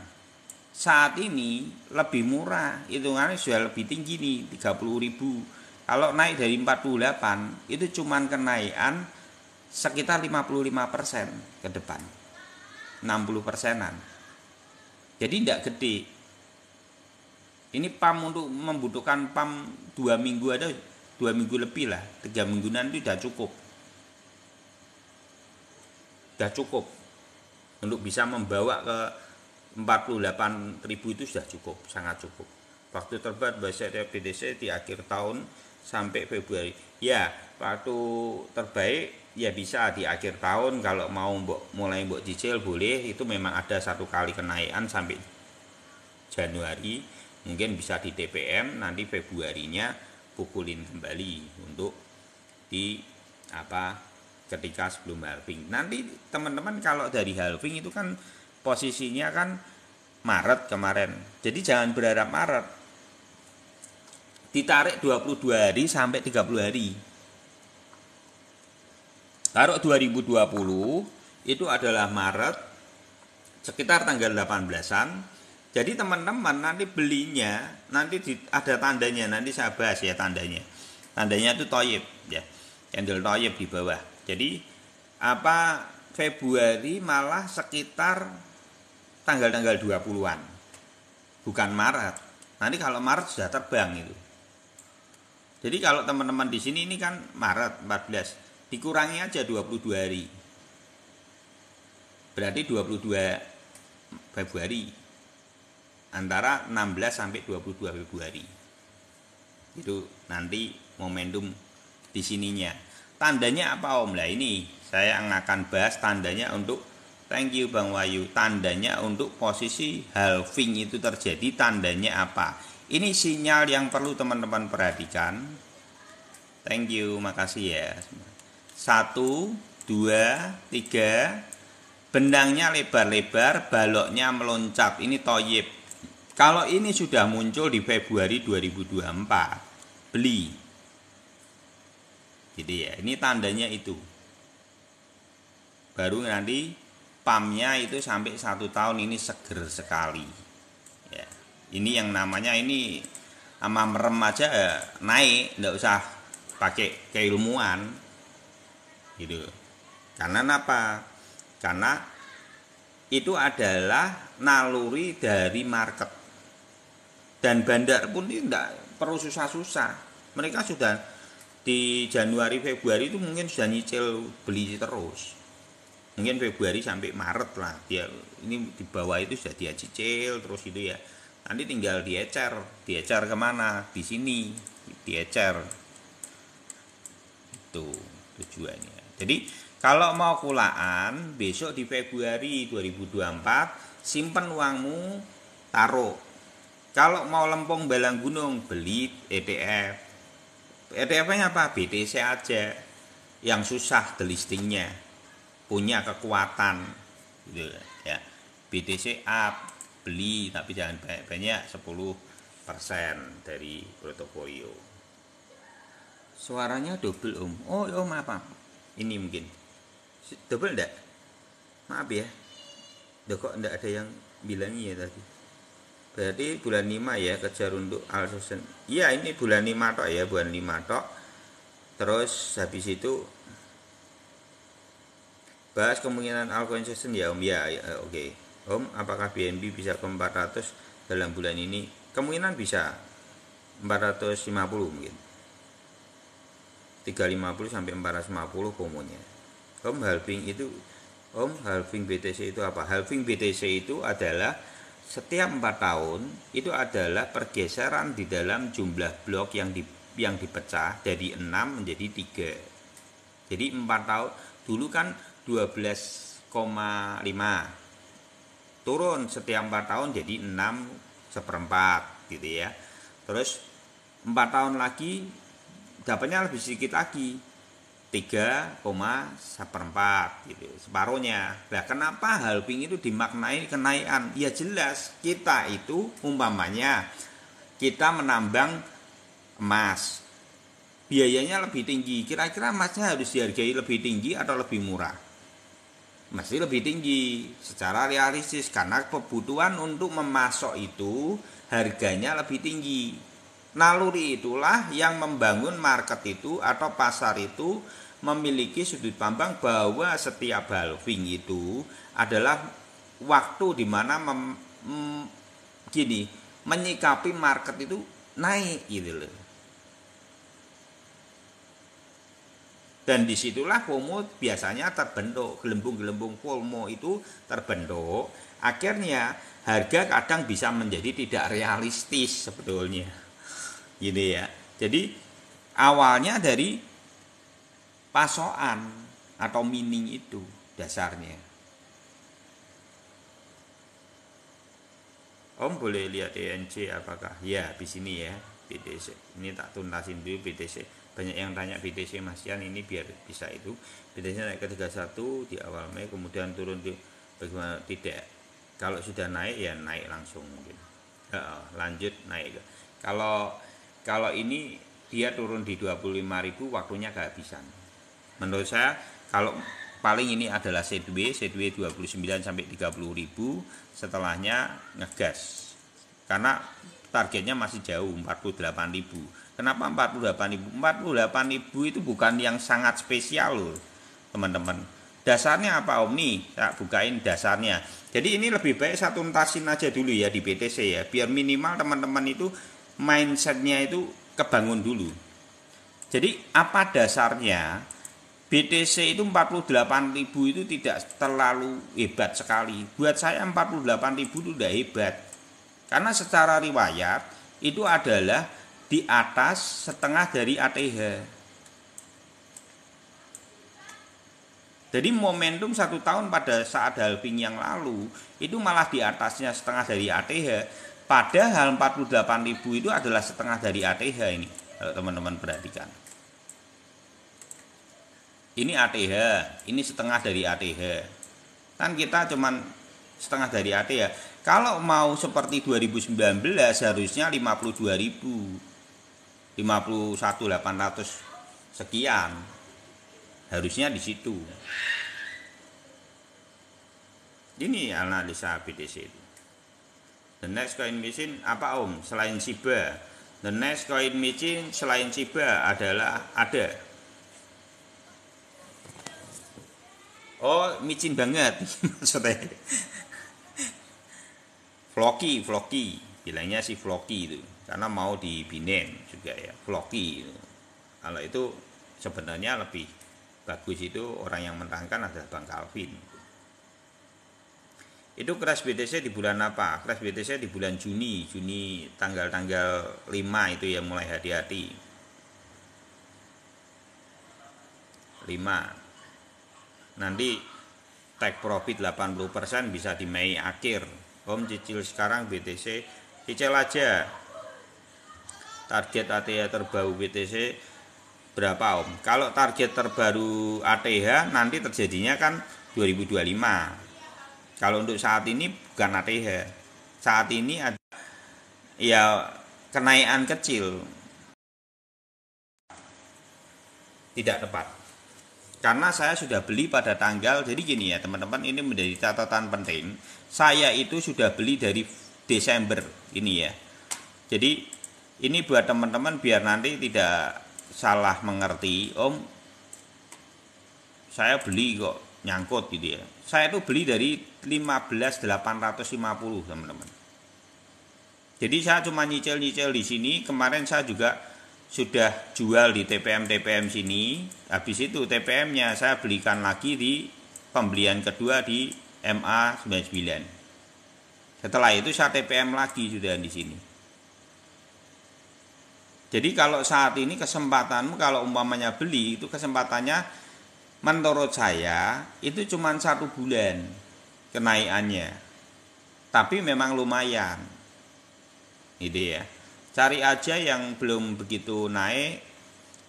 Saat ini lebih murah, hitungannya sudah lebih tinggi nih, 30.000. Kalau naik dari 48, itu cuman kenaikan sekitar 55% ke depan. 60%-an. Jadi tidak gede. Ini pam untuk membutuhkan pam 2 minggu ada, 2 minggu lebih lah, 3 mingguan itu sudah cukup. Sudah cukup untuk bisa membawa ke 48.000 itu sudah cukup, sangat cukup. Waktu terbaik bahasa BTC di akhir tahun sampai Februari. Ya, waktu terbaik ya bisa di akhir tahun, kalau mau mulai cicil boleh, itu memang ada 1 kali kenaikan sampai Januari, mungkin bisa di TPM, nanti Februarinya pukulin kembali untuk di ketika sebelum halving. Nanti teman-teman kalau dari halving itu kan posisinya kan Maret kemarin. Jadi jangan berharap Maret. Ditarik 22 hari sampai 30 hari. Taruh 2020 itu adalah Maret sekitar tanggal 18-an. Jadi teman-teman nanti belinya nanti ada tandanya, nanti saya bahas ya tandanya. Tandanya itu toyib ya. Candle toyib di bawah. Jadi Februari malah sekitar tanggal-tanggal 20-an. Bukan Maret. Nanti kalau Maret sudah terbang itu. Jadi kalau teman-teman di sini ini kan Maret 14, dikurangi aja 22 hari. Berarti 22 Februari. Antara 16 sampai 22 Februari. Itu nanti momentum di sininya. Tandanya apa Om? Lah ini saya akan bahas tandanya untuk, thank you Bang Wahyu, tandanya untuk posisi halving itu terjadi, tandanya apa? Ini sinyal yang perlu teman-teman perhatikan. Thank you, makasih ya. 1, 2, 3, benangnya lebar-lebar, baloknya meloncat. Ini toyib. Kalau ini sudah muncul di Februari 2024, beli. Gitu ya, ini tandanya itu. Baru nanti pamnya itu sampai 1 tahun ini seger sekali. Ya, ini yang namanya ini sama merem aja naik, nggak usah pakai keilmuan. Gitu. Karena apa? Karena itu adalah naluri dari market. Dan bandar pun ini tidak perlu susah-susah. Mereka sudah di Januari Februari itu mungkin sudah nyicil beli terus. Mungkin Februari sampai Maret lah dia ini di bawah itu sudah dia cicil terus itu ya. Nanti tinggal diecer kemana? Di sini diecer. Itu tujuannya. Jadi kalau mau kulaan besok di Februari 2024 simpen uangmu, taruh. Kalau mau lempung belang gunung beli ETF. ETF-nya apa? BTC aja. Yang susah delistingnya. punya kekuatan gitu ya. BTC up, beli tapi jangan banyak-banyak, 10% dari portofolio. Suaranya double Om. Oh apa? Ini mungkin double enggak? Maaf ya. Kok enggak ada yang bilangnya ya tadi. Berarti bulan 5 ya kejar untuk Alsesen. Iya ini bulan 5 tok ya, bulan 5 tok. Terus habis itu bahas kemungkinan Alsesen ya Om ya, oke. Om, apakah BNB bisa ke 400 dalam bulan ini? Kemungkinan bisa 450 mungkin. 350 sampai 450 komonya. Om halving BTC itu apa? Halving BTC itu adalah setiap 4 tahun itu adalah pergeseran di dalam jumlah blok yang dipecah dari 6 menjadi 3. Jadi 4 tahun dulu kan 12,5 turun setiap 4 tahun jadi 6/4 gitu ya. Terus 4 tahun lagi dapatnya lebih sedikit lagi, 3,1/4 gitu, separuhnya. Nah, kenapa halving itu dimaknai kenaikan? Ya jelas, kita itu umpamanya kita menambang emas, biayanya lebih tinggi. Kira-kira emasnya harus dihargai lebih tinggi atau lebih murah? Mesti lebih tinggi secara realistis, karena kebutuhan untuk memasok itu harganya lebih tinggi. Naluri itulah yang membangun market itu atau pasar itu memiliki sudut pandang bahwa setiap halving itu adalah waktu di mana menyikapi market itu naik gitu loh. Dan disitulah FOMO biasanya terbentuk, gelembung-gelembung FOMO itu terbentuk. Akhirnya harga kadang bisa menjadi tidak realistis sebetulnya. Gini ya. Jadi awalnya dari pasokan atau mining itu dasarnya. Om boleh lihat ENC apakah? Ya, di sini ya, BTC. Ini tak tuntasin dulu BTC. Banyak yang tanya BTC Mas Yan, ini biar bisa itu. BTC naik ke 31 di awal Mei, kemudian turun di bagaimana? Tidak. Kalau sudah naik ya naik langsung mungkin. Lanjut naik. Kalau ini dia turun di 25.000, waktunya kehabisan. Menurut saya kalau paling ini adalah C2 29 sampai 30.000, setelahnya ngegas. Karena targetnya masih jauh 48.000. Kenapa 48.000? 48.000 itu bukan yang sangat spesial loh, teman-teman. Dasarnya apa Om? Nih, saya bukain dasarnya. Jadi ini lebih baik saya tuntasin aja dulu ya di BTC ya, biar minimal teman-teman itu mindsetnya itu kebangun dulu. Jadi apa dasarnya? BTC itu 48.000 itu tidak terlalu hebat sekali. Buat saya 48.000 itu udah hebat. Karena secara riwayat itu adalah di atas setengah dari ATH. Jadi momentum 1 tahun pada saat halving yang lalu itu malah di atasnya setengah dari ATH. Padahal 48.000 itu adalah setengah dari ATH ini. Kalau teman-teman perhatikan. Ini ATH, ini setengah dari ATH. Kan kita cuman setengah dari ATH. Kalau mau seperti 2019 harusnya 52.000. 51.800 sekian. Harusnya di situ. Ini analisa BTC itu. The next coin machine apa Om? Selain Shiba. The next coin machine selain Shiba adalah ada. Oh, micin banget maksudnya. Floki, bilangnya si Floki itu, karena mau di Binance juga ya, Floki itu. Kalau itu sebenarnya lebih bagus itu orang yang menerangkan adalah Bang Calvin. Itu crash BTC di bulan apa? Crash BTC di bulan Juni tanggal 5 itu ya, mulai hati-hati. 5. Nanti take profit 80% bisa di Mei akhir. Om cicil sekarang BTC, cicil aja. Target ATH terbaru BTC berapa Om? Kalau target terbaru ATH nanti terjadinya kan 2025. Kalau untuk saat ini bukan ATH. Saat ini ada ya kenaikan kecil, tidak tepat. Karena saya sudah beli pada tanggal, jadi gini ya teman-teman, ini menjadi catatan penting. Saya itu sudah beli dari Desember ini ya. Jadi ini buat teman-teman biar nanti tidak salah mengerti, Om saya beli kok nyangkut gitu ya. Saya itu beli dari 15.850 teman-teman. Jadi saya cuma nyicil-nyicil di sini. Kemarin saya juga sudah jual di TPM sini. Habis itu TPM-nya saya belikan lagi di pembelian kedua di MA 99. Setelah itu saya TPM lagi sudah di sini. Jadi kalau saat ini kesempatanmu kalau umpamanya beli itu kesempatannya menurut saya itu cuma 1 bulan kenaikannya. Tapi memang lumayan. Gitu ya. Cari aja yang belum begitu naik.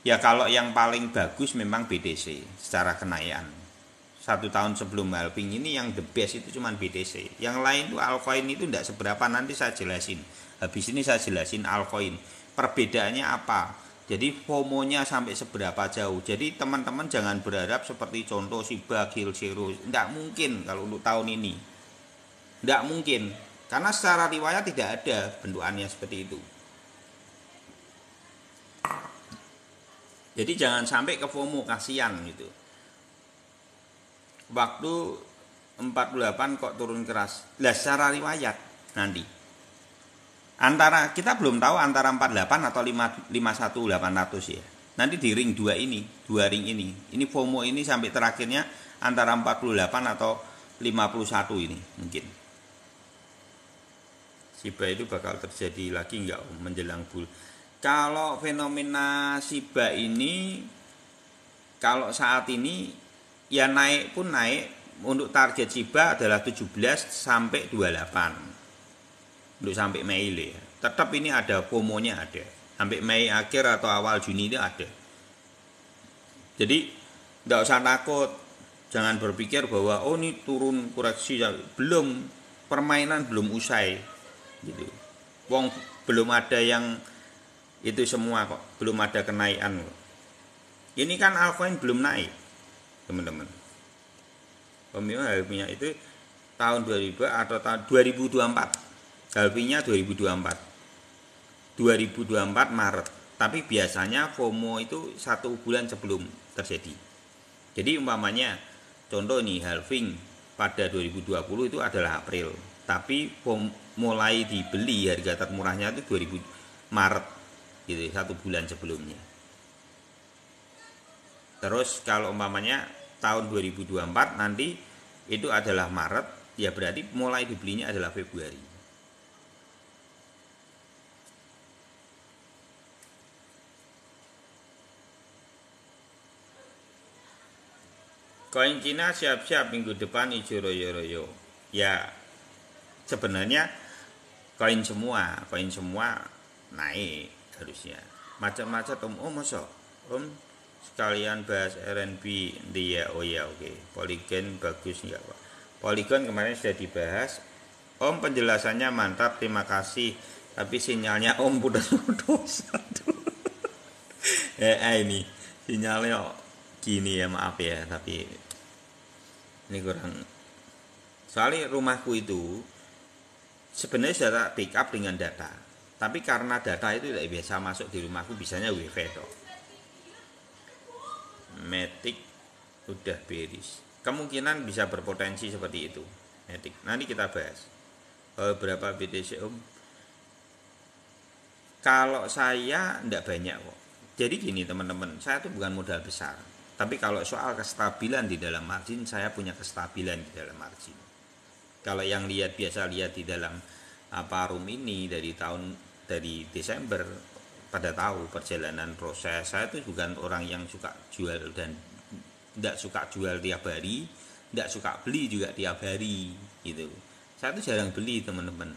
Ya kalau yang paling bagus memang BTC secara kenaikan. 1 tahun sebelum halving ini yang the best itu cuma BTC. Yang lain itu altcoin itu tidak seberapa, nanti saya jelasin. Habis ini saya jelasin altcoin. Perbedaannya apa? Jadi FOMO-nya sampai seberapa jauh. Jadi teman-teman jangan berharap seperti contoh Shiba, Zero. Tidak mungkin kalau untuk tahun ini. Tidak mungkin. Karena secara riwayat tidak ada bentukannya seperti itu. Jadi jangan sampai ke FOMO, kasihan gitu. Waktu 48 kok turun keras. Lah secara riwayat nanti. Antara kita belum tahu antara 48 atau 51800 ya. Nanti di ring 2 ini, 2 ring ini. Ini FOMO ini sampai terakhirnya antara 48 atau 51 ini mungkin. Shiba itu bakal terjadi lagi enggak menjelang bull. Kalau fenomena Shiba ini kalau saat ini ya naik pun naik, untuk target Shiba adalah 17 sampai 28. Untuk sampai Mei ya. Tetap ini ada FOMO-nya ada. Sampai Mei akhir atau awal Juni itu ada. Jadi enggak usah takut. Jangan berpikir bahwa oh ini turun koreksi, belum, permainan belum usai gitu. Wong belum ada yang itu semua kok, belum ada kenaikan kok. Ini kan altcoin belum naik, teman-teman. Halvingnya itu tahun 2000 atau tahun 2024. Halvingnya 2024. 2024 Maret. Tapi biasanya FOMO itu 1 bulan sebelum terjadi. Jadi umpamanya contoh nih halving pada 2020 itu adalah April. Tapi mulai dibeli harga termurahnya itu 2000 Maret gitu, 1 bulan sebelumnya. Terus kalau umpamanya tahun 2024 nanti itu adalah Maret, ya berarti mulai dibelinya adalah Februari. Koin Cina siap-siap minggu depan hijau royo-royo. Ya sebenarnya koin semua naik harusnya. Macam-macam Om masa Om sekalian bahas RNB dia. Oh ya oke. Polygon bagus enggak Pak? Polygon kemarin sudah dibahas. Om penjelasannya mantap, terima kasih. Tapi sinyalnya Om putus-putus. Ini sinyalnya gini ya, maaf ya, tapi ini kurang. Soalnya rumahku itu sebenarnya sudah backup dengan data, tapi karena data itu tidak biasa masuk di rumahku, bisanya wifi toh. Matic udah beris, kemungkinan bisa berpotensi seperti itu. Matic nanti kita bahas. Berapa BTC Om? Kalau saya tidak banyak kok. Jadi gini teman-teman, saya tuh bukan modal besar. Tapi kalau soal kestabilan di dalam margin, saya punya kestabilan di dalam margin. Kalau yang biasa lihat di dalam room ini dari Desember pada tahu perjalanan proses. Saya itu bukan orang yang suka jual dan tidak suka jual tiap hari, tidak suka beli juga tiap hari gitu. Saya itu jarang beli teman-teman.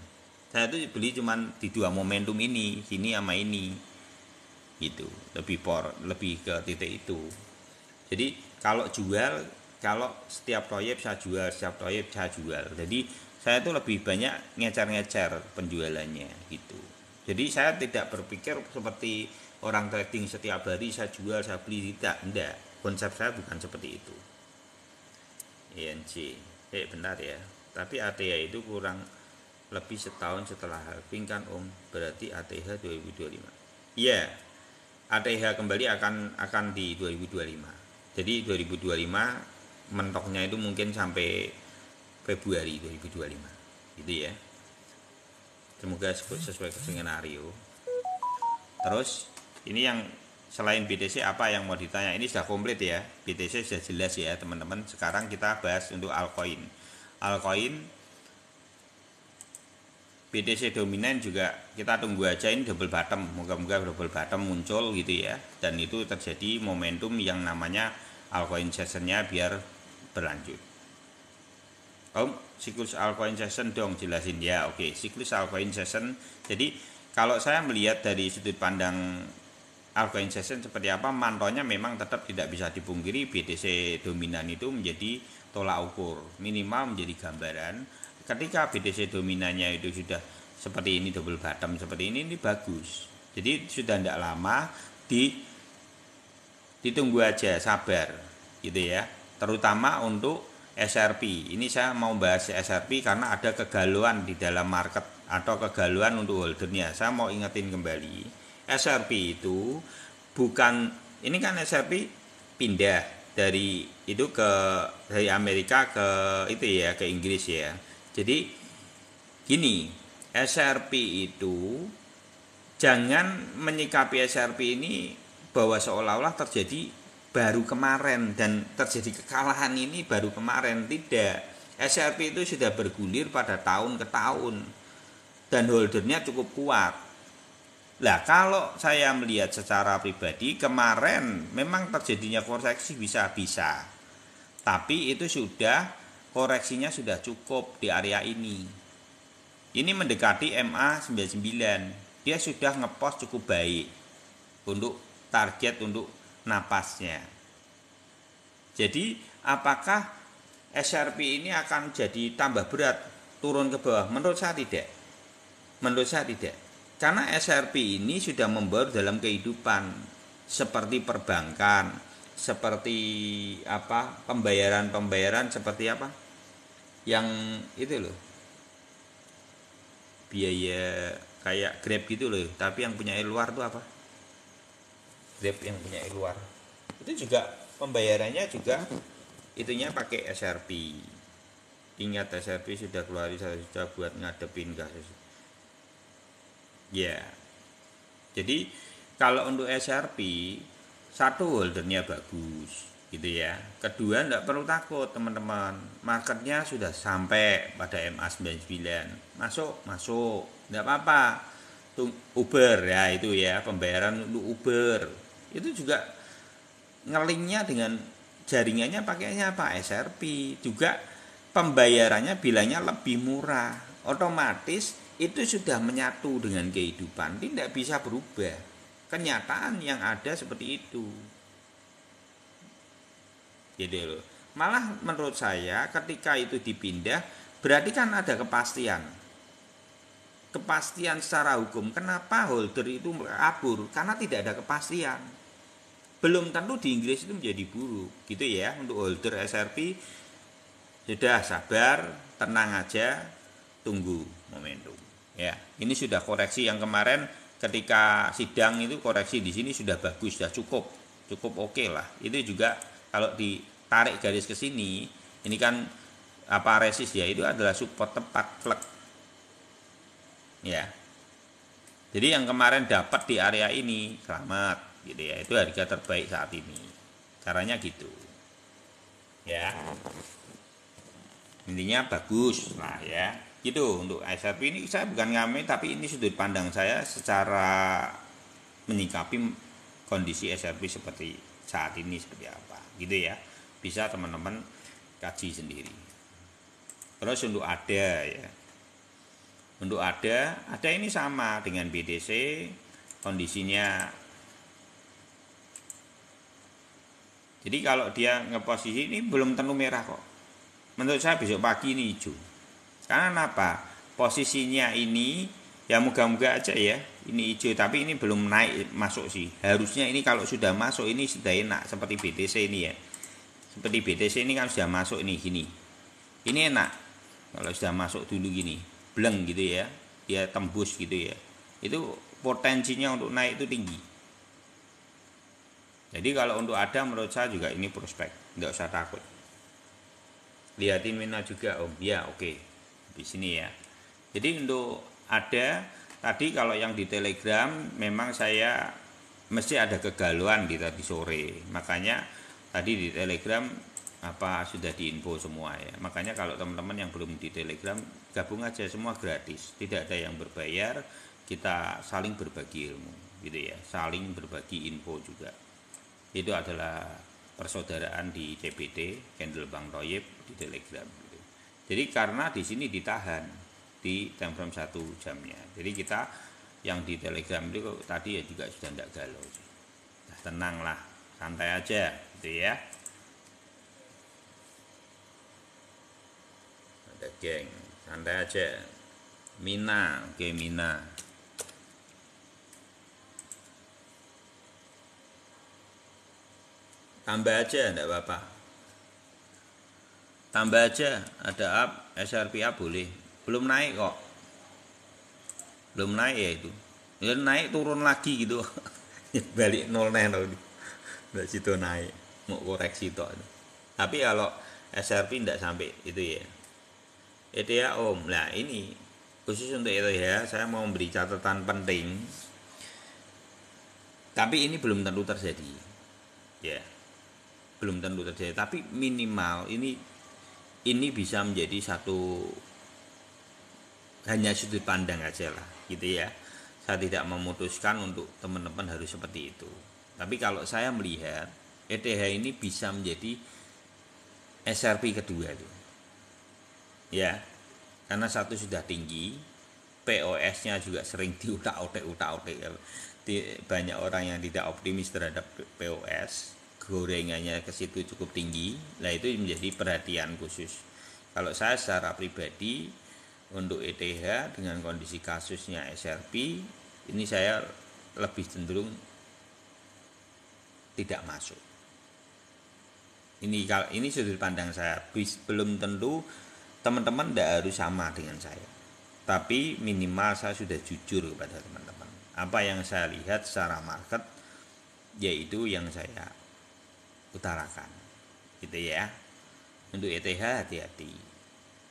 Saya itu beli cuman di 2 momentum ini, sini sama ini. gitu, lebih ke titik itu. Jadi kalau jual, kalau setiap proyek saya jual, jadi saya tuh lebih banyak ngecer penjualannya gitu. Jadi saya tidak berpikir seperti orang trading setiap hari saya jual saya beli, tidak, konsep saya bukan seperti itu. INC bentar ya, tapi ATH itu kurang lebih setahun setelah halving kan Om, berarti ATH 2025. Iya, ATH kembali akan di 2025. Jadi 2025 mentoknya itu mungkin sampai Februari 2025 gitu ya. Semoga sesuai skenario. Terus ini yang selain BTC apa yang mau ditanya? Ini sudah komplit ya, BTC sudah jelas ya teman-teman. Sekarang kita bahas untuk altcoin. BTC dominan juga kita tunggu aja, ini double bottom, moga-moga double bottom muncul gitu ya, dan itu terjadi momentum yang namanya altcoin sessionnya biar berlanjut. Om, siklus altcoin session dong jelasin ya. Oke, siklus altcoin session. Jadi kalau saya melihat dari sudut pandang altcoin session seperti apa, mantonya memang tetap tidak bisa dipungkiri BTC dominan itu menjadi tolak ukur, minimal menjadi gambaran. Ketika BTC dominannya itu sudah seperti ini, double bottom seperti ini bagus. Jadi sudah tidak lama, ditunggu aja, sabar gitu ya. Terutama untuk SRP. Ini saya mau bahas SRP karena ada kegalauan di dalam market atau kegalauan untuk holdernya. Saya mau ingetin kembali, SRP itu bukan, ini kan SRP pindah dari Amerika ke itu ya, ke Inggris ya. Jadi gini, SRP itu jangan menyikapi SRP ini bahwa seolah-olah terjadi baru kemarin dan terjadi kekalahan ini baru kemarin. Tidak, SRP itu sudah bergulir pada tahun ke tahun dan holdernya cukup kuat. Lah kalau saya melihat secara pribadi, kemarin memang terjadinya koreksi bisa-bisa, tapi itu koreksinya sudah cukup di area ini. Ini mendekati MA99. Dia sudah ngepost cukup baik untuk target untuk napasnya. Jadi apakah SRP ini akan jadi tambah berat turun ke bawah? Menurut saya tidak. Karena SRP ini sudah membaur dalam kehidupan seperti perbankan, seperti apa, pembayaran seperti apa yang itu loh, biaya kayak Grab gitu loh, tapi yang punya luar tuh apa, Grab yang punya luar itu juga pembayarannya juga itunya pakai SRP. Ingat, SRP sudah keluar 1 juta buat ngadepin kasus ya. Jadi kalau untuk SRP, satu, holdernya bagus gitu ya. Kedua, tidak perlu takut teman-teman, marketnya sudah sampai pada MA99, masuk tidak apa-apa. Uber ya, itu ya, pembayaran untuk Uber itu juga ngelinknya dengan jaringannya pakainya apa, SRP juga. Pembayarannya bilangnya lebih murah, otomatis itu sudah menyatu dengan kehidupan, tidak bisa berubah. Kenyataan yang ada seperti itu gitu loh. Malah menurut saya ketika itu dipindah, berarti kan ada kepastian secara hukum. Kenapa holder itu kabur? Karena tidak ada kepastian. Belum tentu di Inggris itu menjadi buruk gitu ya. Untuk holder SRP sudah sabar, tenang aja, tunggu momentum ya. Ini sudah koreksi yang kemarin ketika sidang itu, koreksi di sini sudah bagus, sudah cukup oke lah. Itu juga kalau ditarik garis ke sini, ini kan apa, resist ya, itu adalah support tepat flag ya. Jadi yang kemarin dapat di area ini selamat gitu ya, itu harga terbaik saat ini, caranya gitu ya, intinya bagus lah ya gitu. Untuk SRP ini saya bukan ngamen, tapi ini sudut pandang saya secara menyikapi kondisi SRP seperti saat ini seperti apa gitu ya. Bisa teman-teman kaji sendiri. Terus untuk ada ini sama dengan BTC, kondisinya Jadi kalau dia ngeposisi ini belum tentu merah kok. Menurut saya besok pagi ini hijau. Karena apa? Posisinya ini ya moga-moga aja ya. Ini hijau tapi ini belum naik masuk sih. Harusnya ini kalau sudah masuk ini sudah enak seperti BTC ini ya. Seperti BTC ini kan sudah masuk nih gini. Ini enak. Kalau sudah masuk dulu gini, bleng gitu ya. Dia tembus gitu ya. Itu potensinya untuk naik itu tinggi. Jadi kalau untuk ada menurut saya juga ini prospek, nggak usah takut. Lihatin Mina juga Om, ya oke. Di sini ya. Jadi untuk ada tadi kalau yang di Telegram memang saya mesti ada kegalauan di tadi sore. Makanya tadi di Telegram apa sudah diinfo semua ya. Makanya kalau teman-teman yang belum di Telegram gabung aja, semua gratis, tidak ada yang berbayar. Kita saling berbagi ilmu, gitu ya, saling berbagi info juga. Itu adalah persaudaraan di CBD, Candle Bang Toyib di Telegram. Gitu. Jadi karena di sini ditahan di time frame 1 jamnya. Jadi kita yang di Telegram itu tadi ya juga sudah tidak galau. Nah, tenanglah, santai aja, gitu ya. Ada geng, santai aja. Mina, oke Mina. Tambah aja enggak apa-apa. Tambah aja, ada up, SRPA boleh. Belum naik kok. Belum naik ya itu. Ya naik turun lagi gitu. Balik nol nol. Enggak situ naik. Mau koreksi tok. Tapi kalau SRP enggak sampai itu ya. Itu ya Om. Nah, ini khusus untuk itu ya, saya mau memberi catatan penting. Tapi ini belum tentu terjadi. Ya. Belum tentu terjadi, tapi minimal ini bisa menjadi satu hanya sudut pandang aja lah gitu ya. Saya tidak memutuskan untuk teman-teman harus seperti itu. Tapi kalau saya melihat ETH ini bisa menjadi SRP kedua itu. Ya. Karena satu sudah tinggi, POS-nya juga sering diutak-utik. Banyak orang yang tidak optimis terhadap POS. Gorengannya ke situ cukup tinggi, nah itu menjadi perhatian khusus. Kalau saya secara pribadi untuk ETH dengan kondisi kasusnya SRP, ini saya lebih cenderung tidak masuk. Ini sudut pandang saya. Belum tentu teman-teman tidak harus sama dengan saya, tapi minimal saya sudah jujur kepada teman-teman. Apa yang saya lihat secara market, yaitu yang saya utarakan gitu ya. Untuk ETH hati-hati,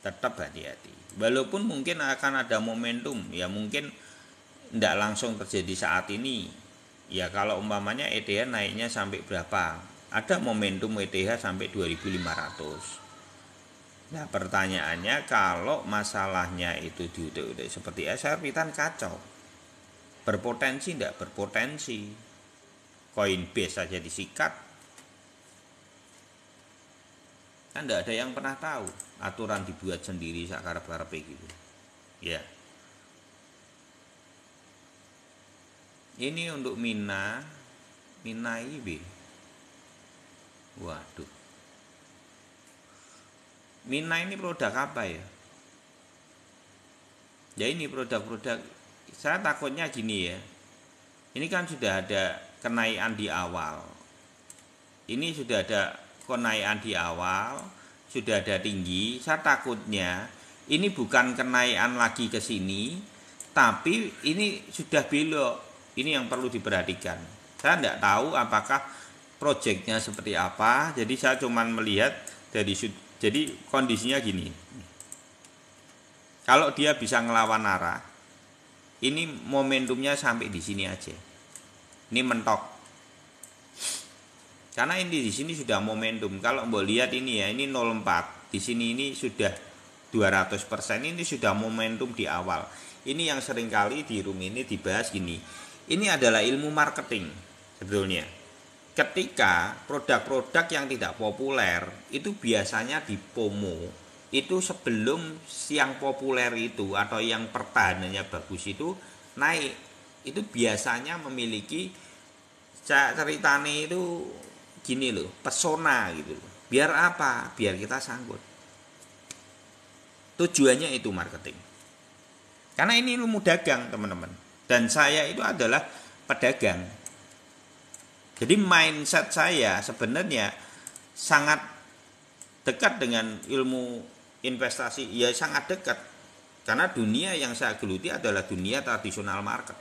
tetap hati-hati, walaupun mungkin akan ada momentum ya, mungkin tidak langsung terjadi saat ini ya. Kalau umpamanya ETH naiknya sampai berapa, ada momentum ETH sampai 2500. Nah pertanyaannya, kalau masalahnya itu diudik-udik seperti SRP kan kacau, berpotensi tidak berpotensi, Coinbase saja disikat. Kan tidak ada yang pernah tahu, aturan dibuat sendiri sakarep-karepe gitu ya. Ini untuk Mina IB, waduh, Mina ini produk apa ya? Ya ini produk-produk, saya takutnya gini ya, ini kan sudah ada kenaikan di awal, ini sudah ada kenaikan di awal, sudah ada tinggi. Saya takutnya ini bukan kenaikan lagi ke sini, tapi ini sudah belok. Ini yang perlu diperhatikan. Saya tidak tahu apakah proyeknya seperti apa, jadi saya cuma melihat dari jadi kondisinya gini. Kalau dia bisa ngelawan arah, ini momentumnya sampai di sini aja. Ini mentok. Karena ini di sini sudah momentum. Kalau mau lihat ini ya, ini 04. Di sini ini sudah 200%, ini sudah momentum di awal. Ini yang seringkali di room ini dibahas gini. Ini adalah ilmu marketing sebetulnya. Ketika produk-produk yang tidak populer itu biasanya di promo. Itu sebelum yang populer itu atau yang pertahanannya bagus itu naik. Itu biasanya memiliki ceritanya itu gini loh, pesona gitu loh. Biar apa? Biar kita sangkut. Tujuannya itu marketing. Karena ini ilmu dagang, teman-teman. Dan saya itu adalah pedagang. Jadi mindset saya sebenarnya sangat dekat dengan ilmu investasi. Ya sangat dekat. Karena dunia yang saya geluti adalah dunia tradisional market.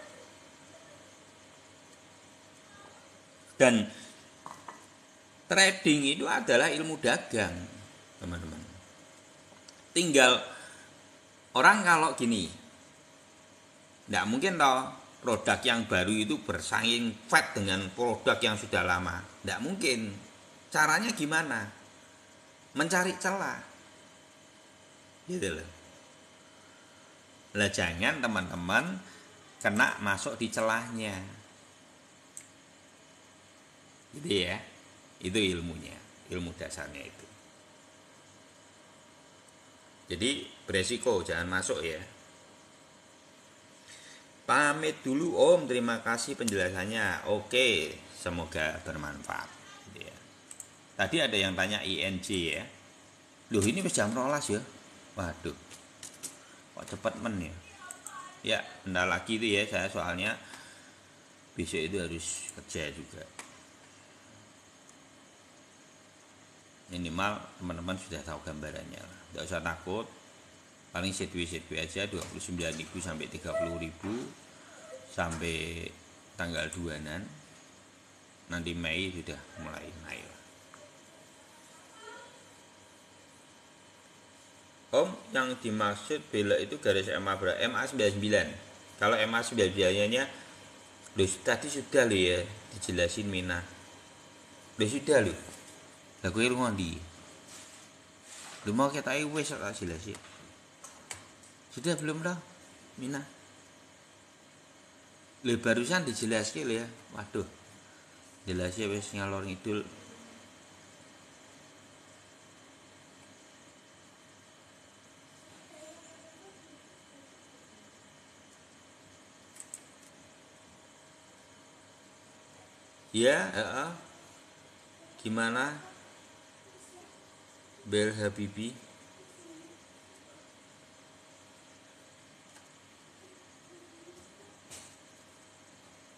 Dan trading itu adalah ilmu dagang, teman-teman. Tinggal orang kalau gini, tidak mungkin toh produk yang baru itu bersaing fat dengan produk yang sudah lama. Tidak mungkin. Caranya gimana? Mencari celah. Gitu loh. Lah jangan teman-teman kena masuk di celahnya. Gitu ya. Itu ilmunya, ilmu dasarnya itu. Jadi beresiko, jangan masuk ya. Pamit dulu Om, terima kasih penjelasannya. Oke, semoga bermanfaat. Gitu ya. Tadi ada yang tanya INJ ya. Loh ini jam 12 ya. Waduh, kok cepet men ya. Ya, bentar lagi itu ya saya soalnya besok itu harus kerja juga. Minimal teman-teman sudah tahu gambarannya lah. Tidak usah takut. Paling setwi aja 29.000 sampai 30.000 sampai tanggal 2-an. Nanti Mei sudah mulai naik. Om, yang dimaksud bela itu garis MA berapa? MA 99. Kalau MA 99-nya tadi sudah loh ya dijelasin Mina. Sudah loh. Lah kowe ngondi? Lu mau ketake wis tak jelasin. Sudah belum dah, Mina? Lu barusan dijelasin lho ya. Waduh. Jelasnya wis ngalor ngidul. Ya, gimana? Bel Habibi.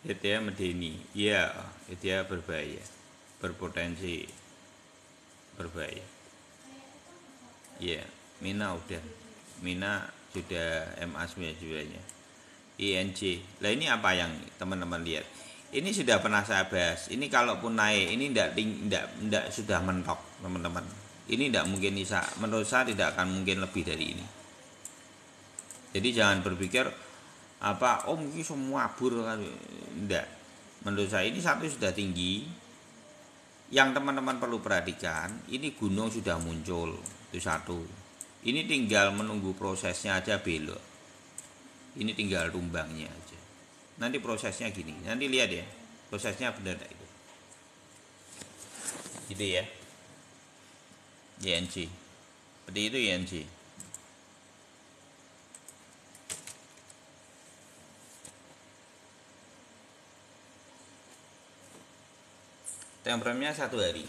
ETA medeni. Iya, ETA berbahaya. Berpotensi berbahaya. Iya, Mina udah. Mina sudah MA 99-nya. INC. Lah ini apa yang teman-teman lihat? Ini sudah pernah saya bahas. Ini kalaupun naik, ini tidak sudah mentok, teman-teman. Ini tidak mungkin bisa, menurut saya tidak akan mungkin lebih dari ini. Jadi jangan berpikir apa, mungkin semua abur kan. Tidak. Menurut saya ini satu sudah tinggi. Yang teman-teman perlu perhatikan, ini gunung sudah muncul, itu satu. Ini tinggal menunggu prosesnya aja belok. Ini tinggal tumbangnya aja. Nanti prosesnya gini, nanti lihat ya, prosesnya benar itu. Gitu ya. YNC. Seperti itu YNC. Temperamennya 1 hari.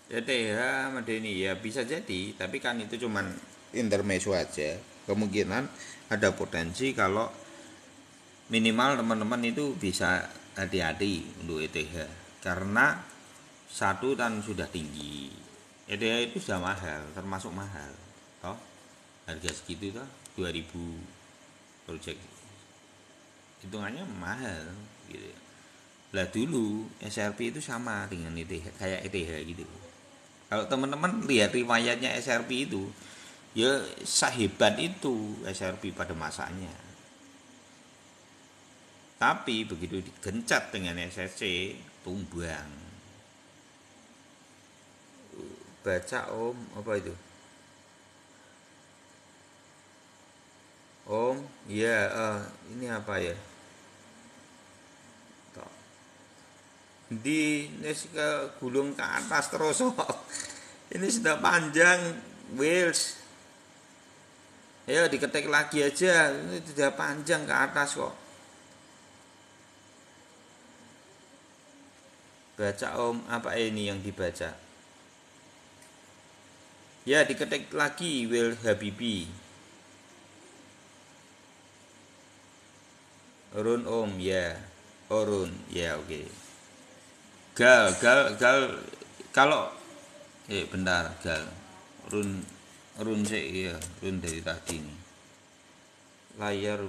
ETH medeni ya bisa jadi, tapi kan itu cuman intermezzo aja. Kemungkinan ada potensi kalau minimal teman-teman itu bisa hati-hati untuk ETH karena satu kan sudah tinggi. ETH itu sudah mahal, termasuk mahal. Toh harga segitu toh 2000 project. Hitungannya mahal gitu. Lah dulu SRP itu sama dengan ETH, kayak ETH gitu. Kalau teman-teman lihat riwayatnya SRP itu, ya sehebat itu SRP pada masanya. Tapi begitu digencet dengan SSC, tumbang. Baca Om, apa itu? Om, ya, ini apa ya? Di nes ke gulung ke atas terus kok. Ini sudah panjang, Wills. Ayo diketik lagi aja, ini sudah panjang ke atas kok. Baca Om, apa ini yang dibaca? Ya diketik lagi, Will Habibi. Run Om, ya. Oh Run, ya oke. Gal, kalau bentar, Gal. Run sih, iya, Run dari tadi nih. Layar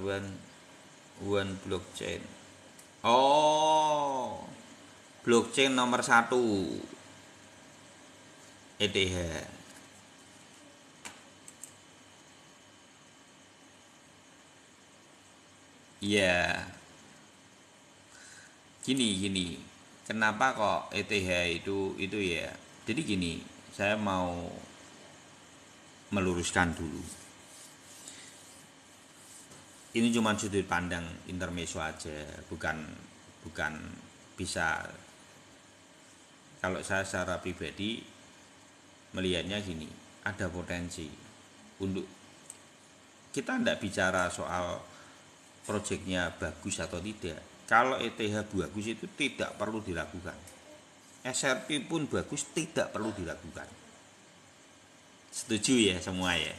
one blockchain. Oh, blockchain nomor 1 ETH. Iya, gini. Kenapa kok ETH itu ya? Jadi gini, saya mau meluruskan dulu. Ini cuma sudut pandang intermezzo aja, bukan bisa. Kalau saya secara pribadi melihatnya gini, ada potensi untuk kita tidak bicara soal proyeknya bagus atau tidak. Kalau ETH bagus itu tidak perlu dilakukan. SRP pun bagus tidak perlu dilakukan. Setuju ya semua ya?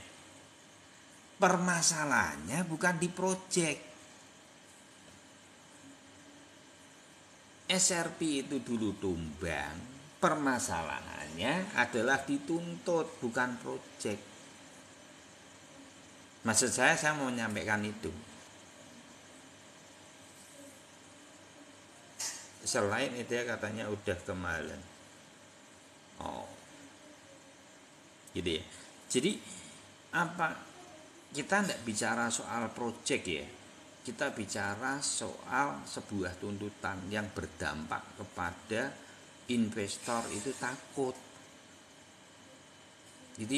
Permasalahannya bukan di proyek. SRP itu dulu tumbang, permasalahannya adalah dituntut bukan proyek. Maksud saya mau menyampaikan itu. Selain itu ya katanya udah kemahalan. Oh, gitu ya. Jadi apa, kita tidak bicara soal proyek ya. Kita bicara soal sebuah tuntutan yang berdampak kepada investor itu takut. Itu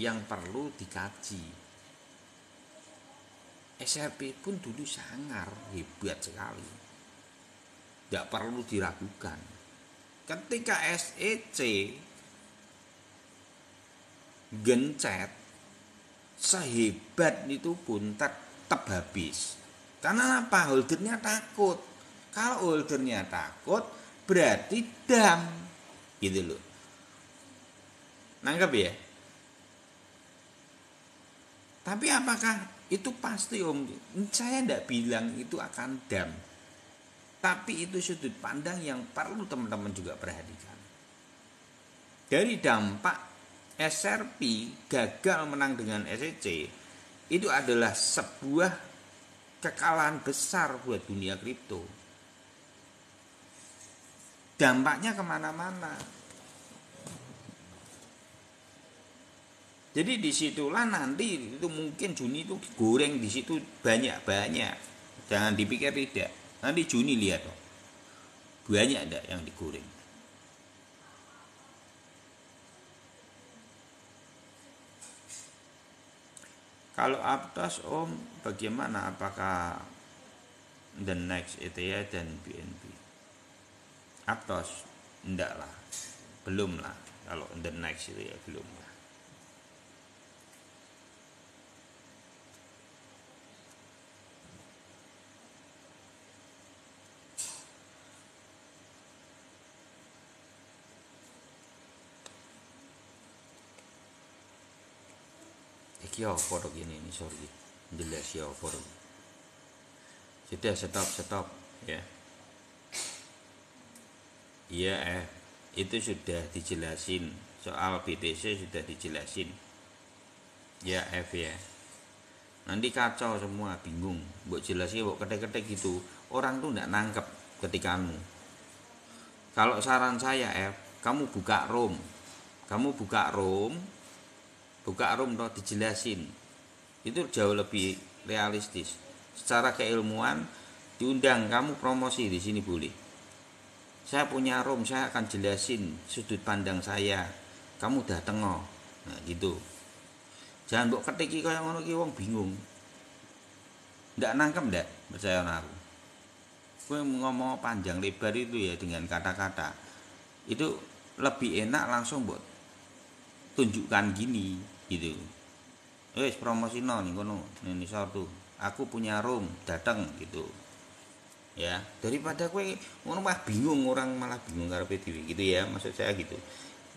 yang perlu dikaji. SRP pun dulu sangar, hebat sekali. Tidak perlu diragukan. Ketika SEC gencet sehebat itu pun tetap habis. Karena apa? Holdernya takut. Kalau holdernya takut berarti dam, gitu loh. Nangkep ya? Tapi apakah itu pasti Om? Saya tidak bilang itu akan dam. Tapi itu sudut pandang yang perlu teman-teman juga perhatikan. Dari dampak SRP gagal menang dengan SEC, itu adalah sebuah kekalahan besar buat dunia kripto. Dampaknya kemana-mana. Jadi disitulah nanti itu mungkin Juni itu digoreng di situ banyak. Jangan dipikir tidak. Nanti Juni lihat kok. Banyak enggak yang digoreng. Kalau Aptos Om bagaimana, apakah the next ETH dan BNB? Aptos enggak lah. Belum lah. Kalau the next itu ya belum lah. Ya apa ini sorry, jelas ya apa. Sudah stop ya. Iya itu sudah dijelasin soal BTC, sudah dijelasin ya F ya. Nanti kacau semua, bingung. Buat jelasin, buat ketek-ketek gitu, orang tuh nggak nangkep ketikamu. Kalau saran saya F, kamu buka room toh dijelasin, itu jauh lebih realistis. Secara keilmuan diundang kamu promosi di sini boleh. Saya punya room, saya akan jelasin sudut pandang saya. Kamu udah tengok, nah gitu. Jangan mbok ketiki kaya ngono ki wong bingung. Ndak nangkep ndak, percaya aku. Kowe ngomong panjang lebar itu ya dengan kata-kata. Itu lebih enak langsung mbok tunjukkan gini gitu. Wes promosino nih kono ini satu. Aku punya room, datang gitu. Ya, daripada kowe ngono mah bingung, orang malah bingung karepe dhewe gitu ya. Maksud saya gitu.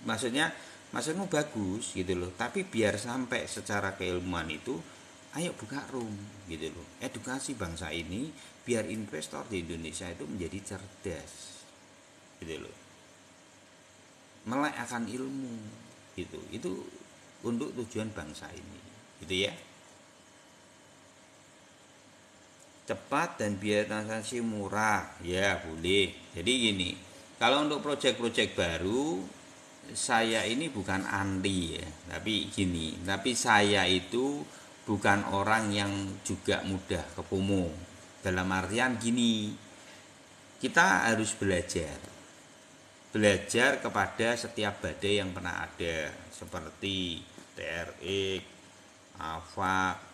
Maksudmu bagus gitu loh, tapi biar sampai secara keilmuan itu ayo buka room gitu loh. Edukasi bangsa ini biar investor di Indonesia itu menjadi cerdas. Gitu loh. Melek akan ilmu gitu. Itu untuk tujuan bangsa ini. Gitu ya. Cepat dan biaya transaksi murah, ya boleh. Jadi gini, kalau untuk proyek-proyek baru saya ini bukan anti ya, tapi saya itu bukan orang yang juga mudah kepomo. Dalam artian gini, kita harus belajar kepada setiap badai yang pernah ada, seperti TRX, AVA,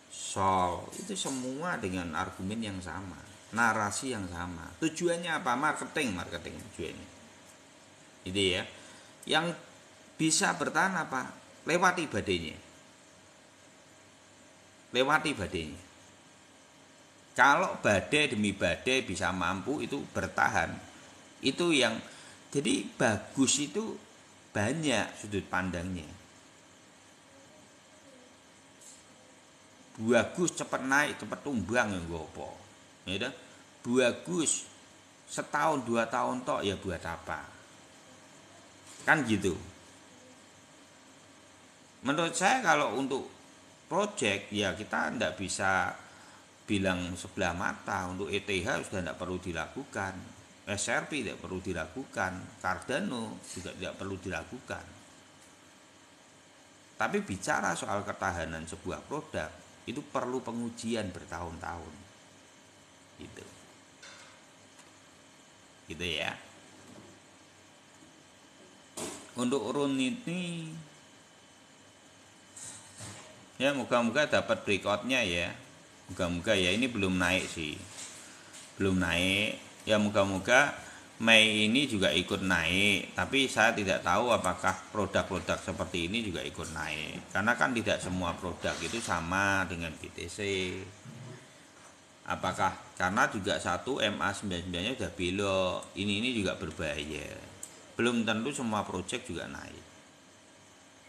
Sol, itu semua dengan argumen yang sama, narasi yang sama. Tujuannya apa? Marketing tujuannya. Itu ya. Yang bisa bertahan apa? Lewati badainya. Kalau badai demi badai bisa mampu itu bertahan. Itu yang jadi bagus itu banyak sudut pandangnya. Bagus cepat naik, cepat tumbang ya gopo. Ya, bagus setahun 2 tahun tok ya buat apa? Kan gitu. Menurut saya kalau untuk project ya kita tidak bisa bilang sebelah mata. Untuk ETH sudah tidak perlu dilakukan, SRP tidak perlu dilakukan, Cardano juga tidak perlu dilakukan. Tapi bicara soal ketahanan sebuah produk itu perlu pengujian bertahun-tahun. Gitu ya. Untuk run ini ya moga-moga dapat breakoutnya ya. Moga-moga ya, ini belum naik sih. Belum naik. Ya moga-moga Mei ini juga ikut naik, tapi saya tidak tahu apakah produk-produk seperti ini juga ikut naik. Karena kan tidak semua produk itu sama dengan BTC. Apakah karena juga satu MA99-nya sudah belok, ini juga berbahaya. Belum tentu semua proyek juga naik.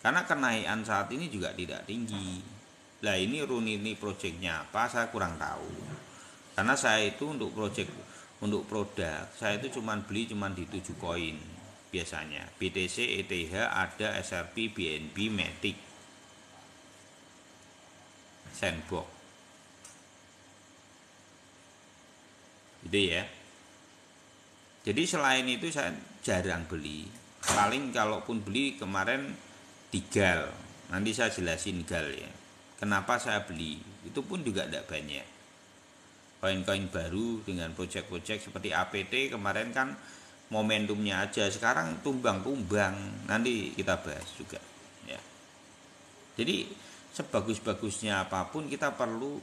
Karena kenaikan saat ini juga tidak tinggi. Lah ini run ini proyeknya apa saya kurang tahu. Karena saya itu untuk produk saya itu beli di 7 koin biasanya, BTC, ETH, ada SRP, BNB, Matic, Sandbox. Gitu ya. Jadi selain itu saya jarang beli. Paling kalaupun beli kemarin di GAL. Nanti saya jelasin GAL ya. Kenapa saya beli? Itu pun juga tidak banyak. Koin-koin baru dengan proyek-proyek seperti APT kemarin kan momentumnya aja, sekarang tumbang-tumbang, nanti kita bahas juga ya. Jadi sebagus-bagusnya apapun kita perlu,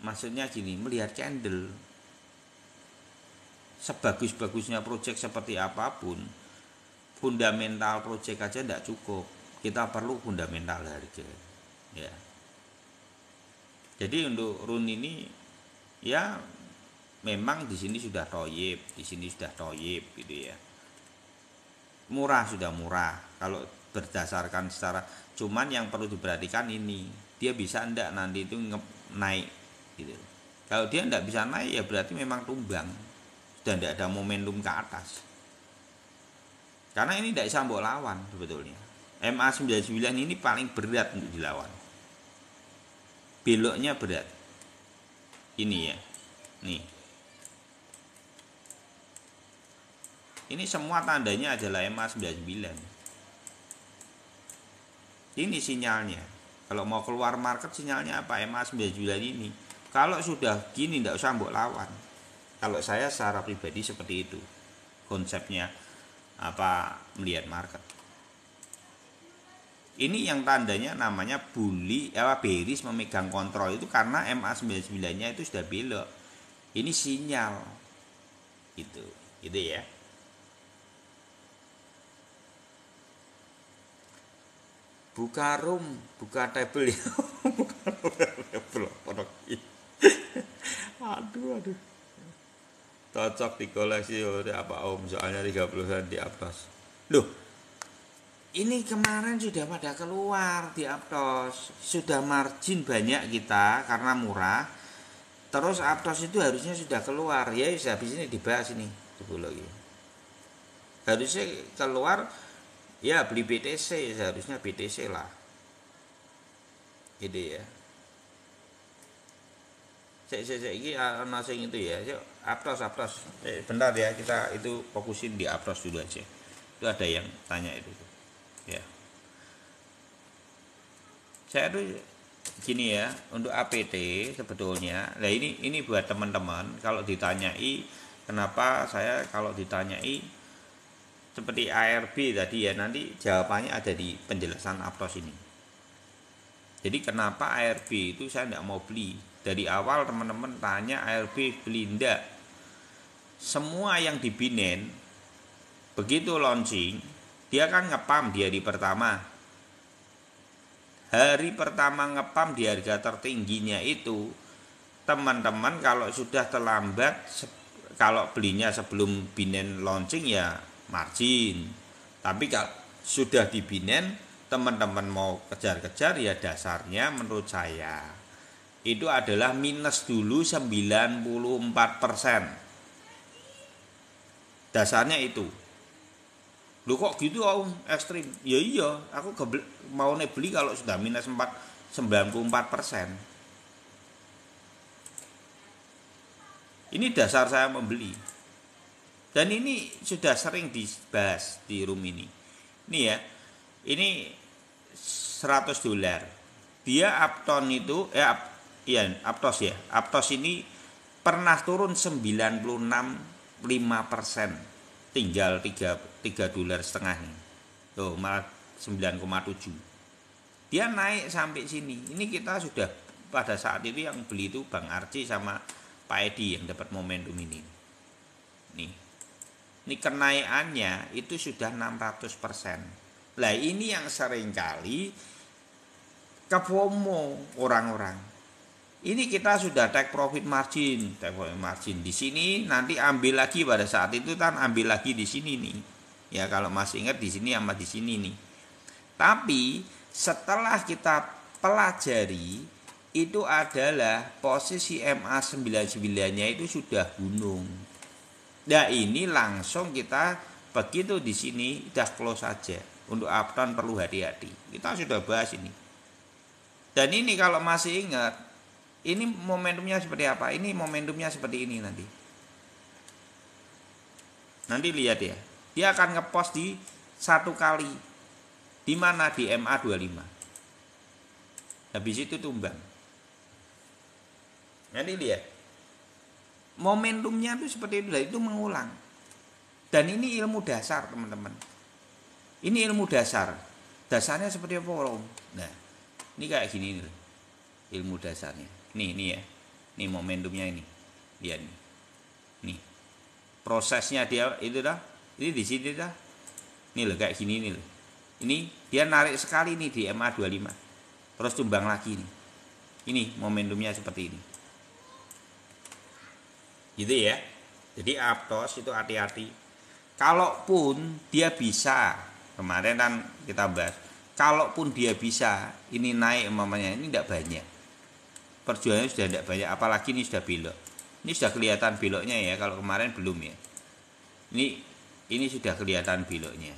maksudnya gini, melihat candle. Sebagus-bagusnya proyek seperti apapun, fundamental proyek aja tidak cukup, kita perlu fundamental harga ya. Jadi untuk run ini ya memang di sini sudah toyib, gitu ya. Sudah murah kalau berdasarkan secara, cuman yang perlu diperhatikan ini, dia bisa enggak nanti itu naik gitu. Kalau dia enggak bisa naik ya berarti memang tumbang. Sudah enggak ada momentum ke atas. Karena ini tidak bisa mbok lawan sebetulnya. MA99 ini paling berat untuk dilawan. Beloknya berat. Ini ya. Nih. Ini semua tandanya adalah MA99. Ini sinyalnya. Kalau mau keluar market sinyalnya apa? MA99 ini. Kalau sudah gini tidak usah mbok lawan. Kalau saya secara pribadi seperti itu. Konsepnya melihat market. Ini yang tandanya namanya bearish memegang kontrol itu karena MA99-nya itu sudah belok. Ini sinyal. Gitu ya. buka room, buka table ya. Buka table pondok. Aduh. Cocok di koleksi apa Om, soalnya 30-an di Aptos. Loh, ini kemarin sudah pada keluar di Aptos. Sudah margin banyak kita karena murah. Terus Aptos itu harusnya sudah keluar. Ya, habis ini dibahas ini dulu lagi. Harusnya keluar ya beli BTC, seharusnya BTC lah. Gitu ya. Saya ini ana sing itu ya. Yuk, Aptos. Bentar ya, kita itu fokusin di Aptos dulu aja. Itu ada yang tanya itu. Ya. Saya tuh gini ya, untuk APT sebetulnya. Nah, ini buat teman-teman kalau ditanyai kenapa saya kalau ditanyai seperti ARB tadi ya, nanti jawabannya ada di penjelasan Aptos ini. Jadi kenapa ARB itu saya tidak mau beli? Dari awal teman-teman tanya ARB beli enggak? Semua yang di Binance begitu launching, dia kan ngepam di hari pertama. Hari pertama ngepam di harga tertingginya itu, teman-teman kalau sudah terlambat, kalau belinya sebelum Binance launching ya margin. Tapi kalau sudah di Binance, teman-teman mau kejar-kejar ya dasarnya menurut saya itu adalah minus dulu 94%. Dasarnya itu. Lu kok gitu Om, ekstrim? Ya iya, aku mau beli kalau sudah minus 94%. Ini dasar saya membeli. Dan ini sudah sering dibahas di room ini. Ini ya. Ini $100. Dia Apton itu Aptos ya. Aptos ini pernah turun 96,5%. Tinggal $3.5 nih. Tuh, malah 9,7. Dia naik sampai sini. Ini kita sudah pada saat itu yang beli itu Bang Arci sama Pak Edi yang dapat momentum ini. Nih. Ini kenaikannya itu sudah 600%. Lah ini yang sering kali kefomo orang-orang. Ini kita sudah take profit margin. Di sini nanti ambil lagi pada saat itu kan ambil lagi di sini nih. Ya kalau masih ingat di sini sama di sini nih. Tapi setelah kita pelajari itu adalah posisi MA99-nya itu sudah gunung. Nah ini langsung kita begitu di sini udah close saja. Untuk Upton perlu hati-hati. Kita sudah bahas ini. Dan ini kalau masih ingat, ini momentumnya seperti apa? Ini momentumnya seperti ini nanti. Nanti lihat ya. Dia akan ngepost di satu kali. Di mana? Di MA25. Habis itu tumbang. Nanti lihat. Momentumnya itu seperti itu. Itu mengulang. Dan ini ilmu dasar teman-teman. Ini ilmu dasar. Dasarnya seperti apa Om? Nah, ini kayak gini nih. Ilmu dasarnya. Nih ya. Nih momentumnya ini. Lihat nih. Nih. Prosesnya dia itu dah. Ini di sini dah. Nih loh kayak gini nih loh. Ini dia narik sekali nih di MA25. Terus tumbang lagi nih. Ini momentumnya seperti ini. Gitu ya. Jadi Aptos itu hati-hati. Kalaupun dia bisa, kemarin kan kita bahas, kalaupun dia bisa ini naik umpamanya, ini tidak banyak. Perjuangannya sudah tidak banyak, apalagi ini sudah belok. Ini sudah kelihatan beloknya ya, kalau kemarin belum ya. Ini sudah kelihatan beloknya.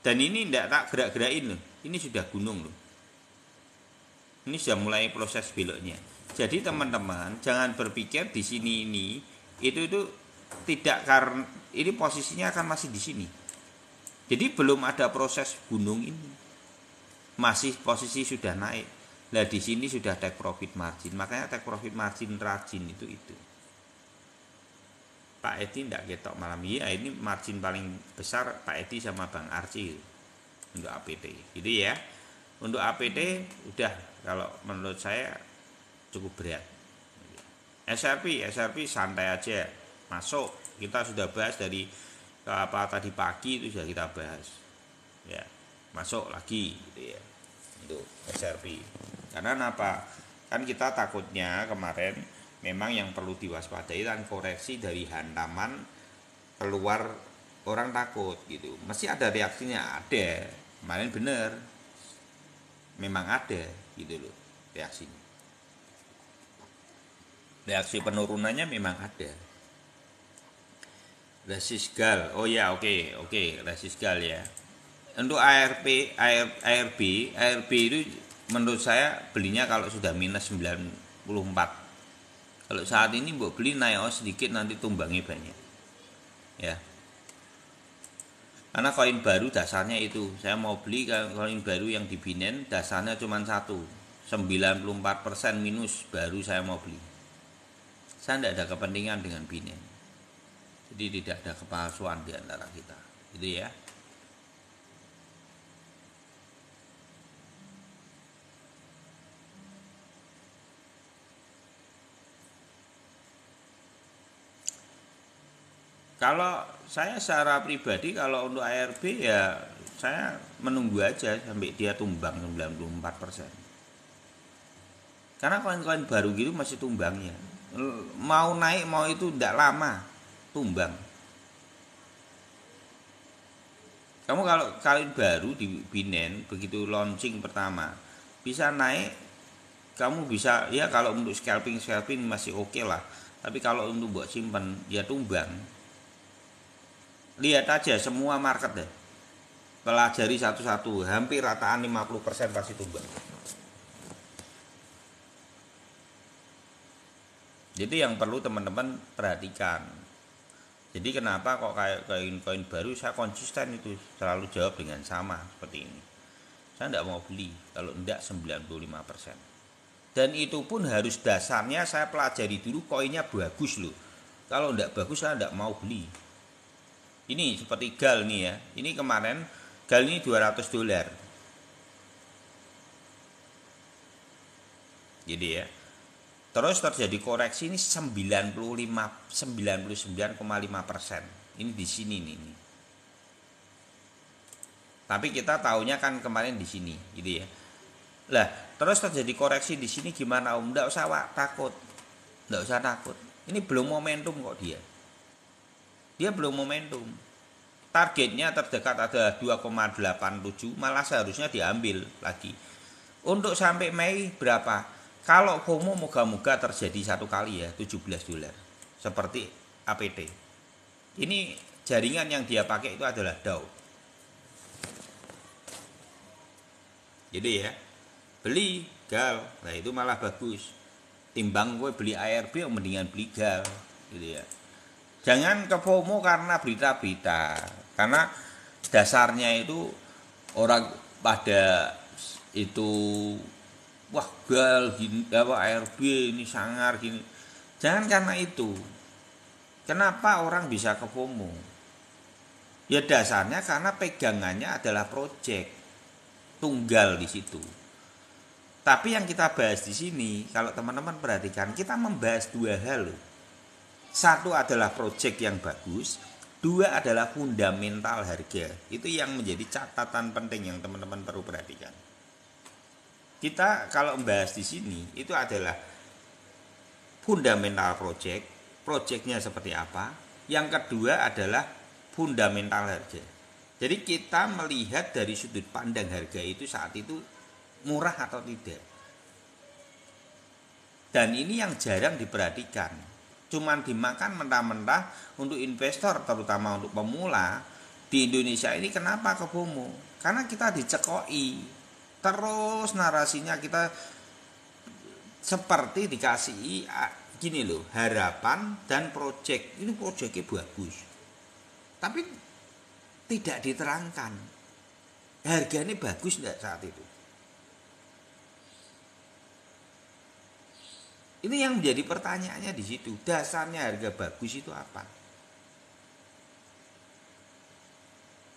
Dan ini tidak tak gerak-gerakin loh. Ini sudah gunung loh. Ini sudah mulai proses beloknya. Jadi teman-teman jangan berpikir di sini ini itu tidak, karena ini posisinya akan masih di sini. Jadi belum ada proses gunung ini. Masih posisi sudah naik. Lah di sini sudah take profit margin. Makanya take profit margin rajin itu. Pak Edi tidak ketok malam ini. Ini margin paling besar Pak Edi sama Bang Arci untuk APT. Gitu ya. Untuk APT udah, kalau menurut saya cukup berat. SRP santai aja, masuk. Kita sudah bahas dari apa tadi pagi itu sudah kita bahas. ya masuk lagi gitu ya untuk SRP. Karena apa? Kan kita takutnya kemarin memang yang perlu diwaspadai kan koreksi dari hantaman keluar, orang takut gitu. Mesti ada reaksinya, ada. Kemarin bener, memang ada gitu loh reaksinya. Reaksi penurunannya memang ada. Resisgal, oh ya oke, resisgal ya. Untuk ARB itu menurut saya belinya kalau sudah minus 94. Kalau saat ini mbok beli naik sedikit nanti tumbangnya banyak. Ya. Karena koin baru dasarnya itu, saya mau beli koin baru yang di Binance dasarnya cuma satu, 94% minus baru saya mau beli. Saya tidak ada kepentingan dengan Binance. Jadi tidak ada kepalsuan di antara kita. Gitu ya. Kalau saya secara pribadi kalau untuk ARB ya saya menunggu aja sampai dia tumbang 94%. Karena koin-koin baru gitu masih tumbangnya. Mau naik mau itu tidak lama tumbang. Kamu kalau koin baru di Binance begitu launching pertama bisa naik, kamu bisa ya kalau untuk scalping masih oke lah. Tapi kalau untuk buat simpen ya tumbang. Lihat aja semua market deh. Pelajari satu-satu, hampir rataan 50% pasti tumbang. Jadi yang perlu teman-teman perhatikan. Jadi kenapa kok kayak koin-koin baru saya konsisten itu selalu jawab dengan sama seperti ini. Saya tidak mau beli kalau tidak 95%. Dan itu pun harus dasarnya saya pelajari dulu koinnya bagus loh. Kalau tidak bagus saya tidak mau beli. Ini seperti GAL nih ya. Ini kemarin GAL ini $200. Jadi ya. Terus terjadi koreksi ini 99,5%. Ini di sini nih. Tapi kita tahunya kan kemarin di sini, gitu ya. Lah, terus terjadi koreksi di sini gimana Om? Enggak usah takut. Enggak usah takut. Ini belum momentum kok dia. Dia belum momentum. Targetnya terdekat ada 2,87, malah seharusnya diambil lagi. Untuk sampai Mei berapa? Kalau FOMO moga-moga terjadi satu kali ya, $17. Seperti APT. Ini jaringan yang dia pakai itu adalah DAO. Jadi ya, beli GAL, nah itu malah bagus. Timbang gue beli ARB, mendingan beli GAL, gitu ya. Jangan ke FOMO karena berita-berita. Karena dasarnya itu orang pada itu wah GAL gini, ARB ini sangar gini. Jangan karena itu. Kenapa orang bisa ke FOMO? Ya dasarnya karena pegangannya adalah project tunggal di situ. Tapi yang kita bahas di sini, kalau teman-teman perhatikan, kita membahas dua hal loh. Satu adalah project yang bagus, dua adalah fundamental harga. Itu yang menjadi catatan penting yang teman-teman perlu perhatikan. Kita kalau membahas di sini itu adalah fundamental project, projectnya seperti apa. Yang kedua adalah fundamental harga. Jadi kita melihat dari sudut pandang harga itu saat itu murah atau tidak. Dan ini yang jarang diperhatikan. Cuman dimakan mentah-mentah untuk investor, terutama untuk pemula di Indonesia ini. Kenapa ke FOMO? Karena kita dicekoi. Terus narasinya kita seperti dikasih gini loh, harapan dan project. Ini projectnya bagus. Tapi tidak diterangkan harganya bagus tidak saat itu. Ini yang menjadi pertanyaannya di situ. Dasarnya harga bagus itu apa?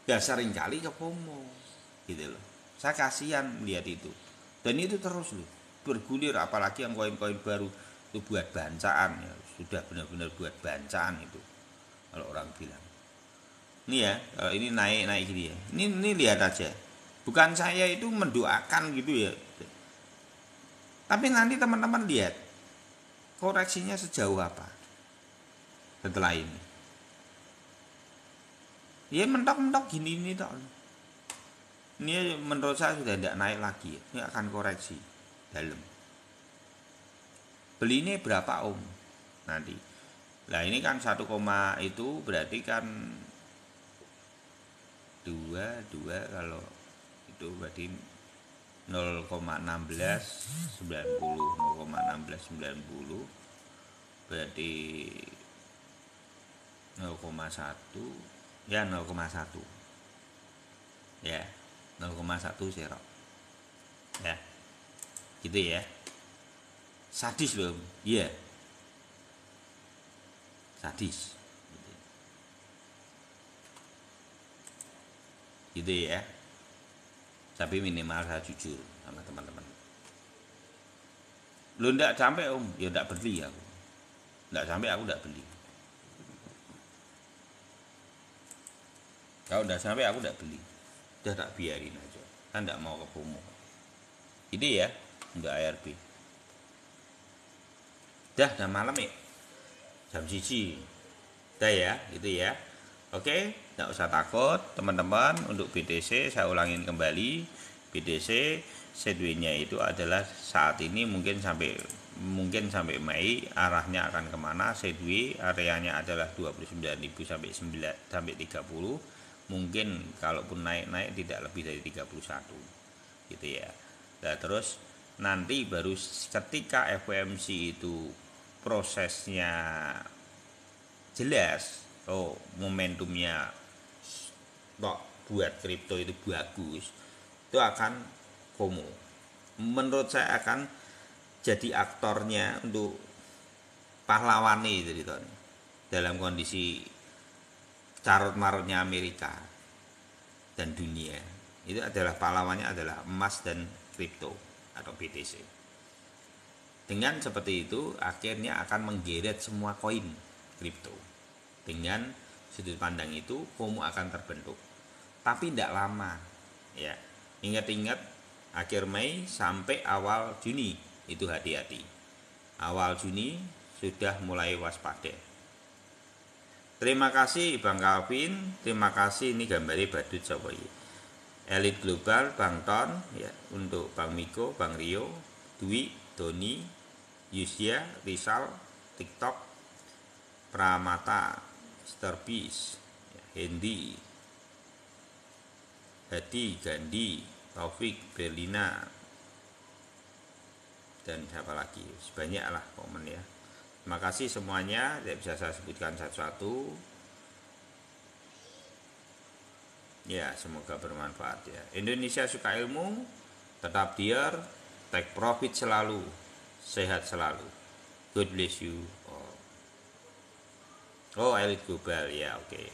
Ya seringkali ke FOMO gitu loh. Saya kasihan melihat itu. Dan itu terus loh bergulir, apalagi yang koin-koin baru itu buat bancaan ya. Sudah benar-benar buat bancaan itu kalau orang bilang. Ini ya, kalau ini naik gini ya. Ini lihat aja. Bukan saya itu mendoakan gitu ya. Tapi nanti teman-teman lihat koreksinya sejauh apa setelah ini. Ya mentok-mentok gini ini tok. Ini menurut saya sudah tidak naik lagi. Ini akan koreksi dalam. Beli ini berapa Om nanti? Nah ini kan 1, itu berarti kan 2 kalau itu berarti 0,1690 berarti 0,1 ya 0,1 ya 0,1 serok ya gitu ya, sadis loh iya sadis gitu ya, tapi minimal saya jujur sama teman-teman. Lu ndak sampai Om, ya ndak beli aku. Ndak sampai aku ndak beli. Kalau ndak sampai aku ndak beli. Udah tak biarin aja. Kan ndak mau ke promo. Ini ya, untuk ARB. Udah malam ya. Jam 1. Udah ya, gitu ya. Oke, tidak usah takut teman-teman. Untuk BTC saya ulangin kembali, BTC sideways-nya itu adalah saat ini mungkin sampai Mei arahnya akan kemana. Sideways areanya adalah 29.000 sampai 30. Mungkin kalaupun naik tidak lebih dari 31 gitu ya. Nah terus nanti baru ketika FOMC itu prosesnya jelas, momentumnya buat kripto itu bagus, itu akan FOMO. Menurut saya akan jadi aktornya untuk pahlawan itu dalam kondisi carut-marutnya Amerika dan dunia. Itu adalah pahlawannya adalah emas dan kripto atau BTC. Dengan seperti itu akhirnya akan menggeret semua koin kripto. Dengan sudut pandang itu FOMO akan terbentuk, tapi tidak lama ya. Ingat-ingat akhir Mei sampai awal Juni itu hati-hati. Awal Juni sudah mulai waspada. Terima kasih Bang Calvin, terima kasih. Ini gambarnya badut coba ya. Elit Global, Bang Ton ya, untuk Bang Miko, Bang Rio, Dwi, Doni, Yusya, Rizal, TikTok, Pramata, Sterbis, Hendi, Hadi, Gandhi, Taufik, Berlina, dan siapa lagi, sebanyaklah komen ya. Terima kasih semuanya, tidak bisa saya sebutkan satu-satu ya, semoga bermanfaat ya. Indonesia suka ilmu, tetap dear, take profit selalu, sehat selalu. God bless you all. Oh, Elit Global ya, oke.